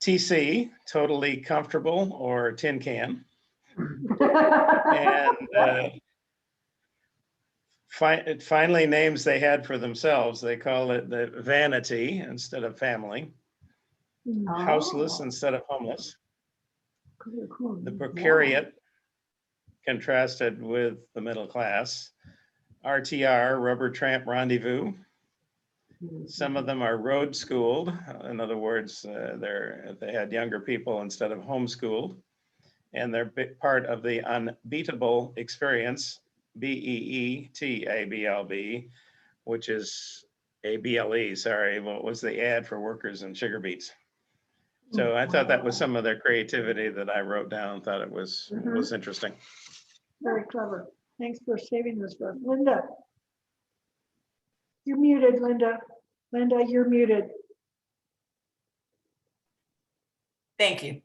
TC, Totally Comfortable or Tin Can. And finally names they had for themselves. They call it the Vanity instead of Family. Houseless instead of Homeless. The Precariat contrasted with the middle class. RTR, Rubber Tramp Rendezvous. Some of them are road schooled. In other words, they had younger people instead of homeschooled. And they're part of the Unbeatable Experience, BEETABLB, which is ABLE, sorry, what was the ad for workers in sugar beets. So I thought that was some of their creativity that I wrote down, thought it was interesting. Very clever. Thanks for saving this for us. Linda. You're muted, Linda. Linda, you're muted. Thank you.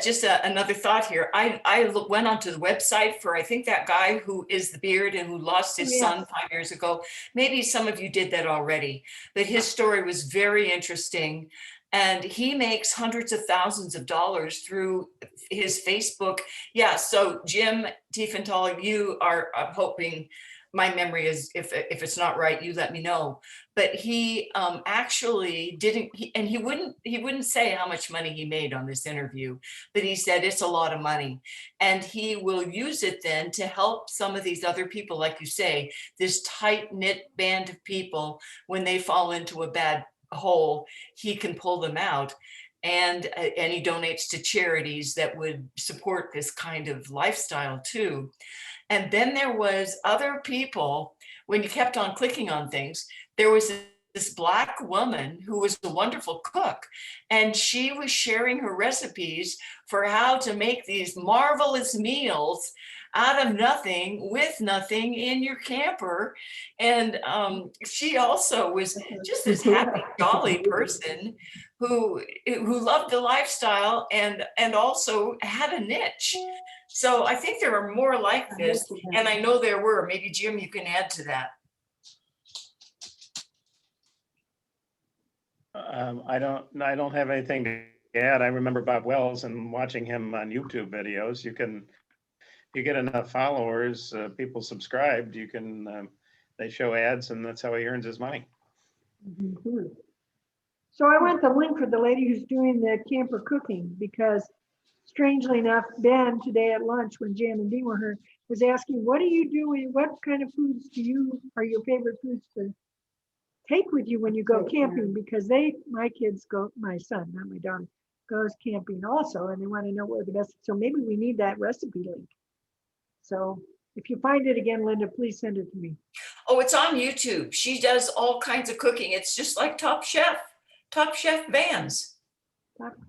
Just another thought here. I went onto the website for, I think, that guy who is the beard and who lost his son 5 years ago. Maybe some of you did that already, but his story was very interesting. And he makes hundreds of thousands of dollars through his Facebook. Yeah, so Jim Tiefenthal, you are, I'm hoping, my memory is, if it's not right, you let me know. But he actually didn't, and he wouldn't say how much money he made on this interview, but he said it's a lot of money. And he will use it then to help some of these other people, like you say, this tight-knit band of people, when they fall into a bad hole, he can pull them out. And he donates to charities that would support this kind of lifestyle too. And then there was other people, when you kept on clicking on things, there was this Black woman who was a wonderful cook, and she was sharing her recipes for how to make these marvelous meals out of nothing, with nothing, in your camper. And she also was just this happy, jolly person who loved the lifestyle and also had a niche. So I think there are more like this, and I know there were. Maybe Jim, you can add to that. I don't have anything to add. I remember Bob Wells and watching him on YouTube videos. You get enough followers, people subscribed, they show ads and that's how he earns his money. Mhm. So I want the link for the lady who's doing the camper cooking, because strangely enough, Ben today at lunch when Jan and Dee were here was asking, what do you do? What kind of foods are your favorite foods to take with you when you go camping? Because my kids go, my son, not my daughter, goes camping also, and they want to know where the best, so maybe we need that recipe link. So if you find it again, Linda, please send it to me. Oh, it's on YouTube. She does all kinds of cooking. It's just like Top Chef Vans.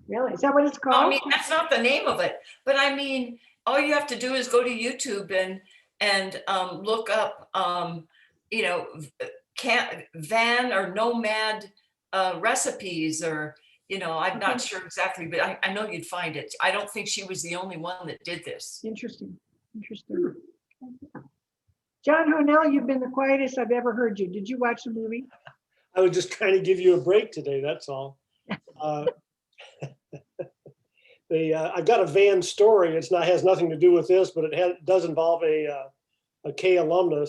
Really? Is that what it's No, called? I mean, that's not the name of it, but I mean, all you have to do is go to YouTube and look up, you know, van or nomad recipes, or, you know, I'm not sure exactly, but I know you'd find it. I don't think she was the only one that did this. Interesting. John Honell, you've been the quietest I've ever heard you. Did you watch the movie? I was just trying to give you a break today, that's all. I've got a van story. Has nothing to do with this, but it does involve a K alumni.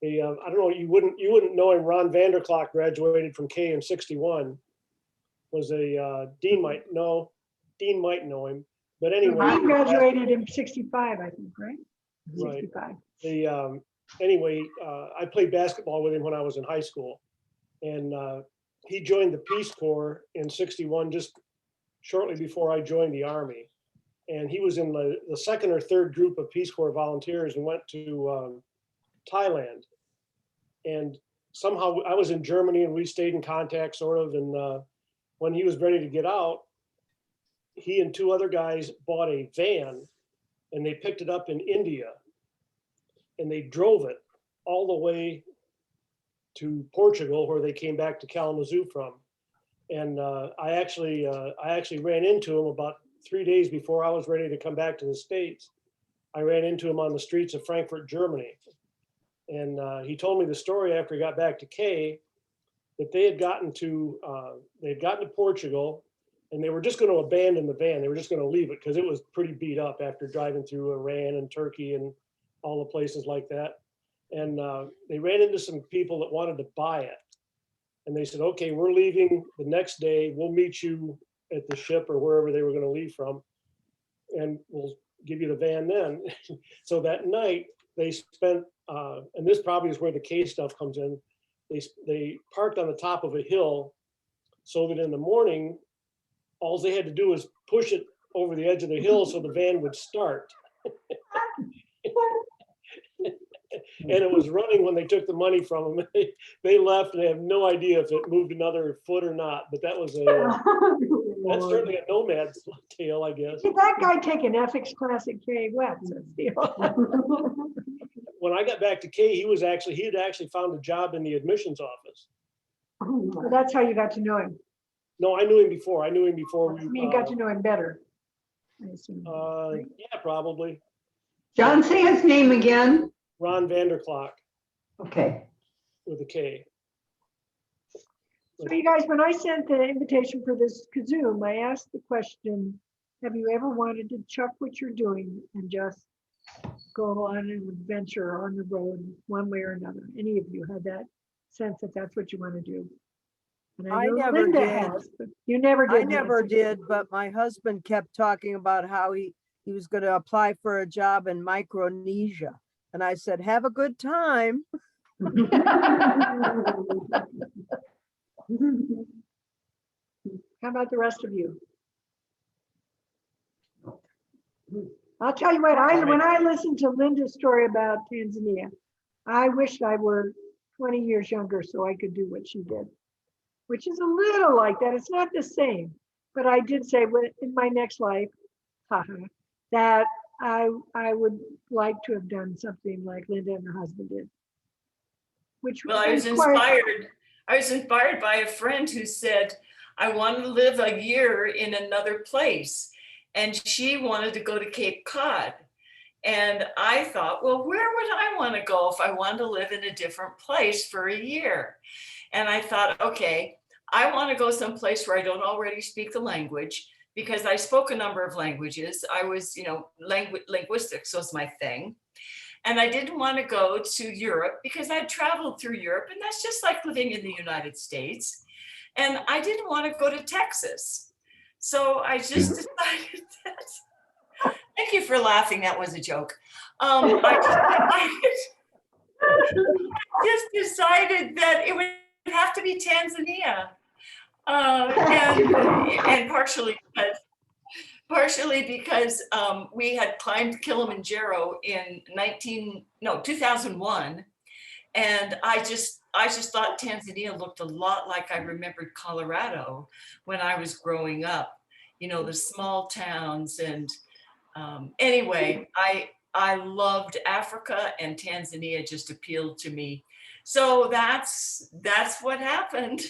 I don't know, you wouldn't know him. Ron Vanderklok graduated from K in '61. Was Dean might know him. But anyway, He graduated in '65, I think, right? Right. 65. Anyway, I played basketball with him when I was in high school, and he joined the Peace Corps in '61, just shortly before I joined the Army. And he was in the second or third group of Peace Corps volunteers and went to Thailand. And somehow I was in Germany and we stayed in contact sort of. And when he was ready to get out, he and two other guys bought a van and they picked it up in India and they drove it all the way to Portugal, where they came back to Kalamazoo from. And I actually ran into him about 3 days before I was ready to come back to the States. I ran into him on the streets of Frankfurt, Germany. And he told me the story after he got back to K, that they had gotten to Portugal and they were just going to abandon the van. They were just going to leave it because it was pretty beat up after driving through Iran and Turkey and all the places like that. And they ran into some people that wanted to buy it. And they said, okay, we're leaving the next day. We'll meet you at the ship or wherever they were going to leave from. And we'll give you the van then. So that night they spent, and this probably is where the K stuff comes in. They parked on the top of a hill so that in the morning, all they had to do was push it over the edge of the hill so the van would start. And it was running when they took the money from them. They left and they have no idea if it moved another foot or not. But that was that's certainly a nomad tale, I guess. Did that guy take an ethics class at K West? When I got back to K, he had actually found a job in the admissions office. Well, that's how you got to know him. No, I knew him before. I mean, you got to know him better. I assume. Yeah, probably. John, say his name again. Ron Vanderklok. Okay. With a K. So you guys, when I sent the invitation for this KaZoom, I asked the question, have you ever wanted to chuck what you're doing and just go on an adventure on the road one way or another? Any of you had that sense that that's what you want to do? And I know never Linda did. has, but you never did. I never did, but my husband kept talking about how he was going to apply for a job in Micronesia. And I said, have a good time. How about the rest of you? I'll tell you what, when I listened to Linda's story about Tanzania, I wished I were 20 years younger so I could do what she did, which is a little like that. It's not the same, but I did say in my next life, that I would like to have done something like Linda and her husband did. Well, I was inspired by a friend who said, I want to live a year in another place. And she wanted to go to Cape Cod. And I thought, well, where would I want to go if I wanted to live in a different place for a year? And I thought, okay, I want to go someplace where I don't already speak the language, because I spoke a number of languages. I was, linguistics was my thing. And I didn't want to go to Europe because I'd traveled through Europe, and that's just like living in the United States. And I didn't want to go to Texas. So I just decided that, thank you for laughing, that was a joke. I just decided that it would have to be Tanzania. And partially because we had climbed Kilimanjaro in 2001. And I just thought Tanzania looked a lot like I remembered Colorado when I was growing up, the small towns. And anyway, I loved Africa, and Tanzania just appealed to me. So that's what happened.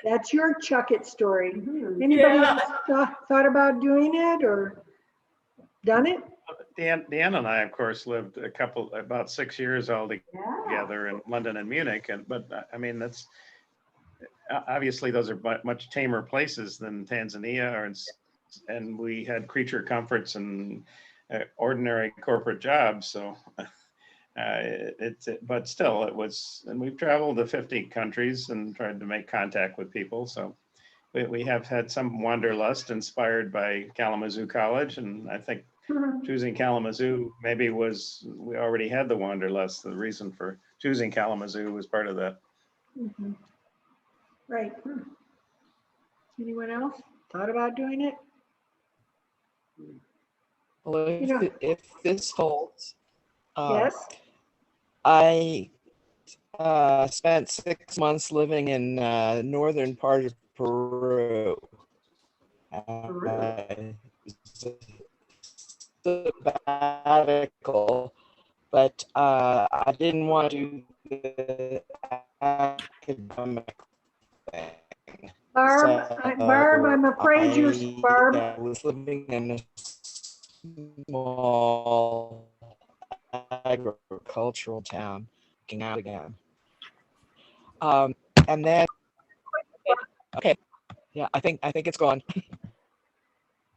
That's your Chuck It story. Anybody else thought about doing it or done it? Dan and I, of course, lived about 6 years all together in London and Munich. But I mean, that's obviously those are much tamer places than Tanzania, and we had creature comforts and ordinary corporate jobs. So but still it was, and we've traveled to 50 countries and tried to make contact with people. So we have had some wanderlust inspired by Kalamazoo College. And I think choosing Kalamazoo maybe we already had the wanderlust. The reason for choosing Kalamazoo was part of that. Right. Anyone else thought about doing it? Well, if this holds, yes. I spent 6 months living in northern part of Peru. Sabbatical, but I didn't want to do the academic thing. Barb, I'm afraid I was living in a small agricultural town, looking out again. And then, okay, yeah, I think it's gone.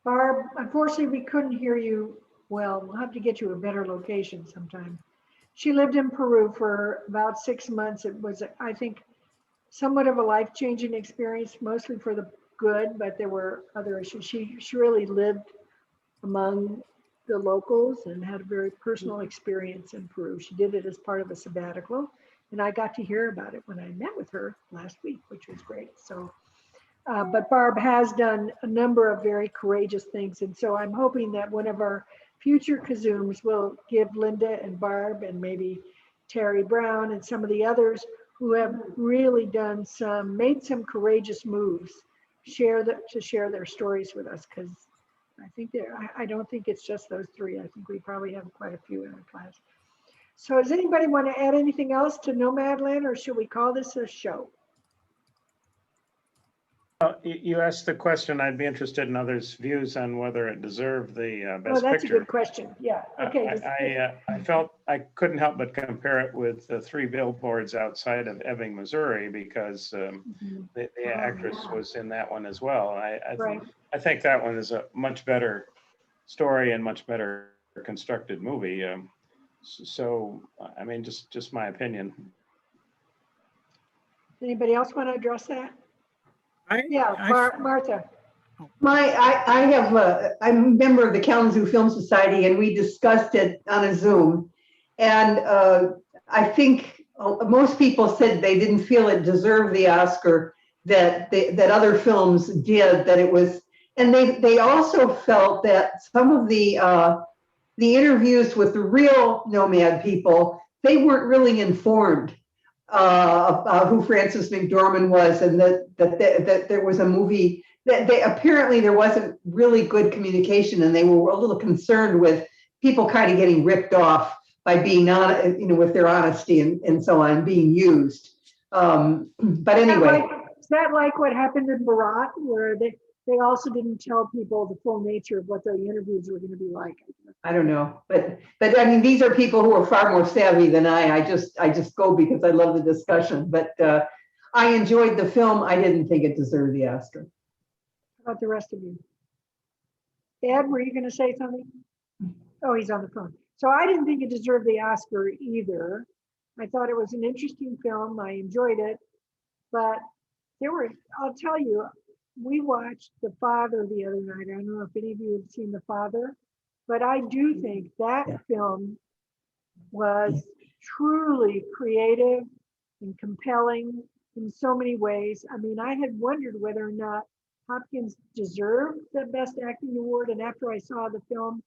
Barb, unfortunately, we couldn't hear you well. We'll have to get you a better location sometime. She lived in Peru for about 6 months. It was, I think, somewhat of a life-changing experience, mostly for the good, but there were other issues. She really lived among the locals and had a very personal experience in Peru. She did it as part of a sabbatical, and I got to hear about it when I met with her last week, which was great. So, but Barb has done a number of very courageous things, and so I'm hoping that one of our future KaZooms will give Linda and Barb and maybe Terry Brown and some of the others who have really made some courageous moves, share their stories with us, because I think I don't think it's just those three. I think we probably have quite a few in our class. So does anybody want to add anything else to Nomadland, or should we call this a show? You asked the question. I'd be interested in others' views on whether it deserved the best that's picture. A good question. Yeah. Okay. I felt I couldn't help but compare it with the 3 billboards outside of Ebbing, Missouri, because the actress was in that one as well. I think that one is a much better story and much better constructed movie. So, I mean, just my opinion. Anybody else want to address that? Martha. I'm a member of the Kalamazoo Film Society, and we discussed it on a Zoom. And I think most people said they didn't feel it deserved the Oscar that other films did. That it was, and they also felt that some of the interviews with the real nomad people, they weren't really informed who Frances McDormand was, and that there was a movie that apparently there wasn't really good communication, and they were a little concerned with people kind of getting ripped off by being on, with their honesty and so on, being used. But anyway. Is that like what happened in Barat, where they also didn't tell people the full nature of what the interviews were going to be like? I don't know, but I mean, these are people who are far more savvy than I. I just go because I love the discussion. But I enjoyed the film. I didn't think it deserved the Oscar. How about the rest of you? Ed, were you going to say something? Oh, he's on the phone. So I didn't think it deserved the Oscar either. I thought it was an interesting film. I enjoyed it, but I'll tell you, we watched The Father the other night. I don't know if any of you have seen The Father, but I do think that film was truly creative and compelling in so many ways. I mean, I had wondered whether or not Hopkins deserved the Best Acting Award, and after I saw the film,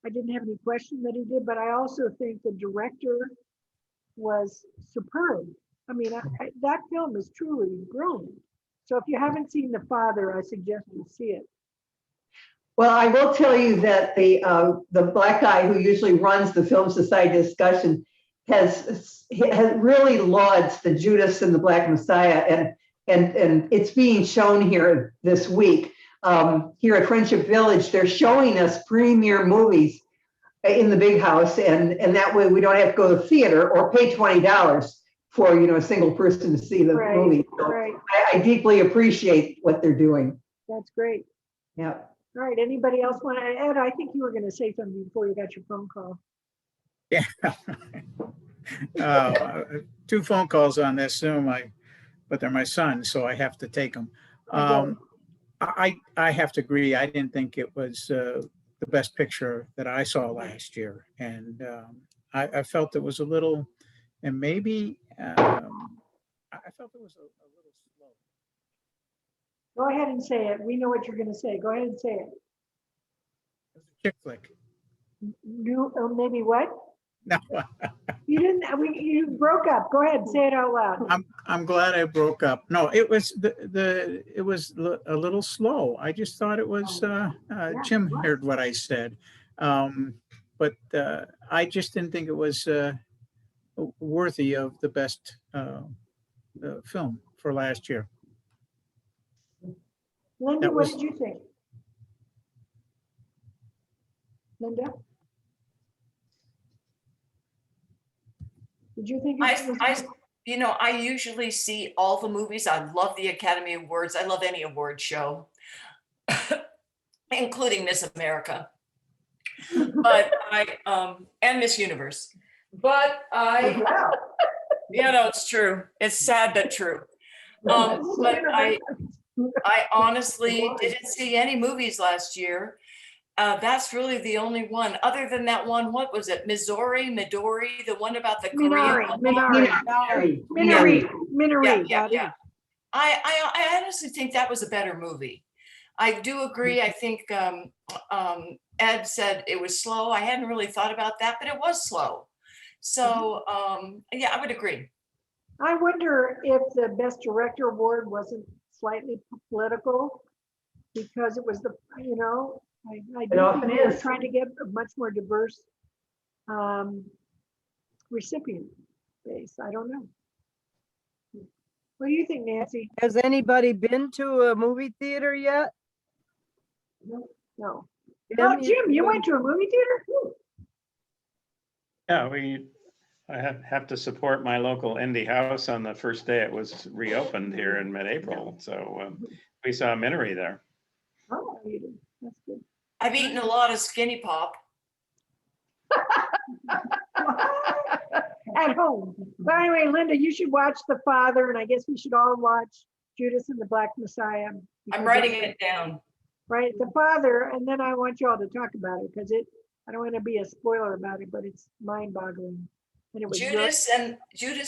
I didn't have any question that he did, but I also think the director was superb. I mean, that film is truly brilliant. So if you haven't seen The Father, I suggest you see it. Well, I will tell you that the black guy who usually runs the Film Society discussion has really lauds the Judas and the Black Messiah, and it's being shown here this week. Here at Friendship Village, they're showing us premiere movies in the big house, and that way we don't have to go to the theater or pay $20 for a single person to see the movie. So I deeply appreciate what they're doing. That's great. Yeah. All right. Anybody else want to add? I think you were going to say something before you got your phone call. Yeah. 2 phone calls on this Zoom, but they're my son, so I have to take them. I have to agree. I didn't think it was the best picture that I saw last year, and I felt it was a little, and maybe I felt it was a little slow. Go ahead and say it. We know what you're going to say. Go ahead and say it. It was a chick flick. Maybe what? No. You didn't. You broke up. Go ahead and say it out loud. I'm glad I broke up. No, it was it was a little slow. I just thought it was. Jim heard what I said, but I just didn't think it was worthy of the best film for last year. Linda, what did you think? Linda? Did you think I usually see all the movies. I love the Academy Awards. I love any award show, including Miss America. But and Miss Universe. But it's true. It's sad but true. But I honestly didn't see any movies last year. That's really the only one. Other than that one, what was it? Midori, the one about the Korean. Minari. Yeah. I honestly think that was a better movie. I do agree. I think Ed said it was slow. I hadn't really thought about that, but it was slow. So yeah, I would agree. I wonder if the Best Director Award wasn't slightly political, because it was I do think they were trying to get a much more diverse recipient base. I don't know. What do you think, Nancy? Has anybody been to a movie theater yet? No. Oh, Jim, you went to a movie theater? Yeah, I have to support my local indie house on the first day it was reopened here in mid-April. So we saw Minari there. Oh, you did. That's good. I've eaten a lot of Skinny Pop. At home. But anyway, Linda, you should watch The Father, and I guess we should all watch Judas and the Black Messiah. I'm writing it down. Right, The Father, and then I want you all to talk about it, because I don't want to be a spoiler about it, but it's mind-boggling. And it was Judas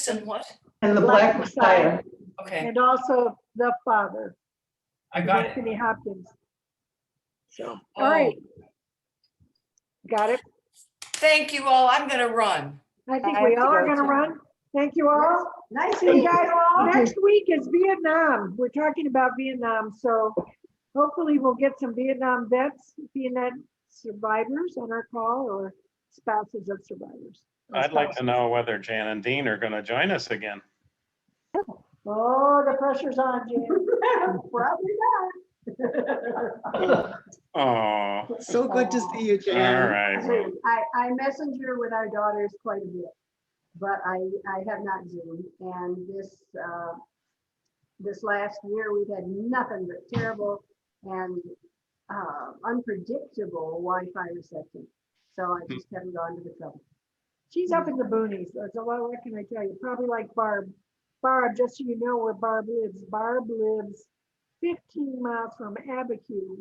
and what? And the Black Messiah. Okay. And also The Father. I got it. Anthony Hopkins. So, all right. Got it? Thank you all. I'm going to run. I think we all are going to run. Thank you all. Nice. Hey guys, next week is Vietnam. We're talking about Vietnam. So hopefully we'll get some Vietnam vets, Vietnam survivors on our call, or spouses of survivors. I'd like to know whether Jan and Dean are going to join us again. Oh, the pressure's on, Jim. Probably not. Oh, So good to see you, Jan. all right. I messenger with our daughters quite a bit, but I have not Zoomed, and this this last year, we've had nothing but terrible and unpredictable Wi-Fi reception. So I just haven't gone to the trouble. She's up in the boonies. So what can I tell you? Probably like Barb. Barb, just so you know where Barb lives. Barb lives 15 miles from Abiquiu,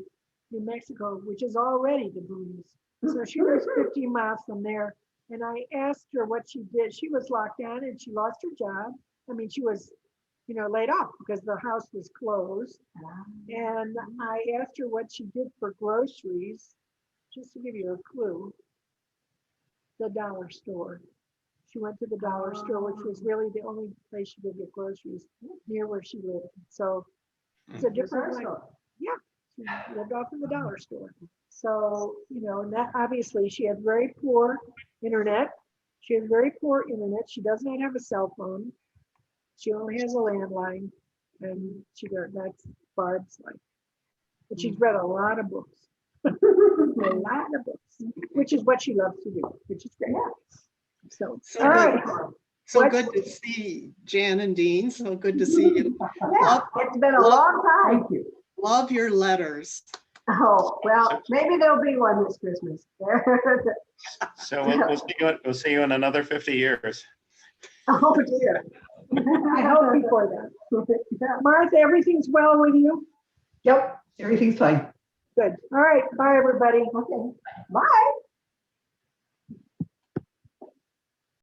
New Mexico, which is already the boonies. So she lives 15 miles from there. And I asked her what she did. She was locked down and she lost her job. I mean, she was, laid off because the house was closed. And I asked her what she did for groceries, just to give you a clue. The dollar store. She went to the dollar store, which was really the only place she could get groceries near where she lived. So it's a different life. Yeah, she lived off in the dollar store. So, and that obviously she had very poor internet. She has very poor internet. She does not have a cell phone. She only has a landline, and that's Barb's life. But she's read a lot of books. A lot of books, which is what she loves to do, which is great. So all right. So good to see Jan and Dean. So good to see you. Yeah, it's been a long time. Thank you. Love your letters. Oh, well, maybe there'll be one this Christmas. So we'll see you in another 50 years. Oh dear. I hope before that. Martha, everything's well with you? Yep, everything's fine. Good. All right. Bye, everybody. Okay. Bye.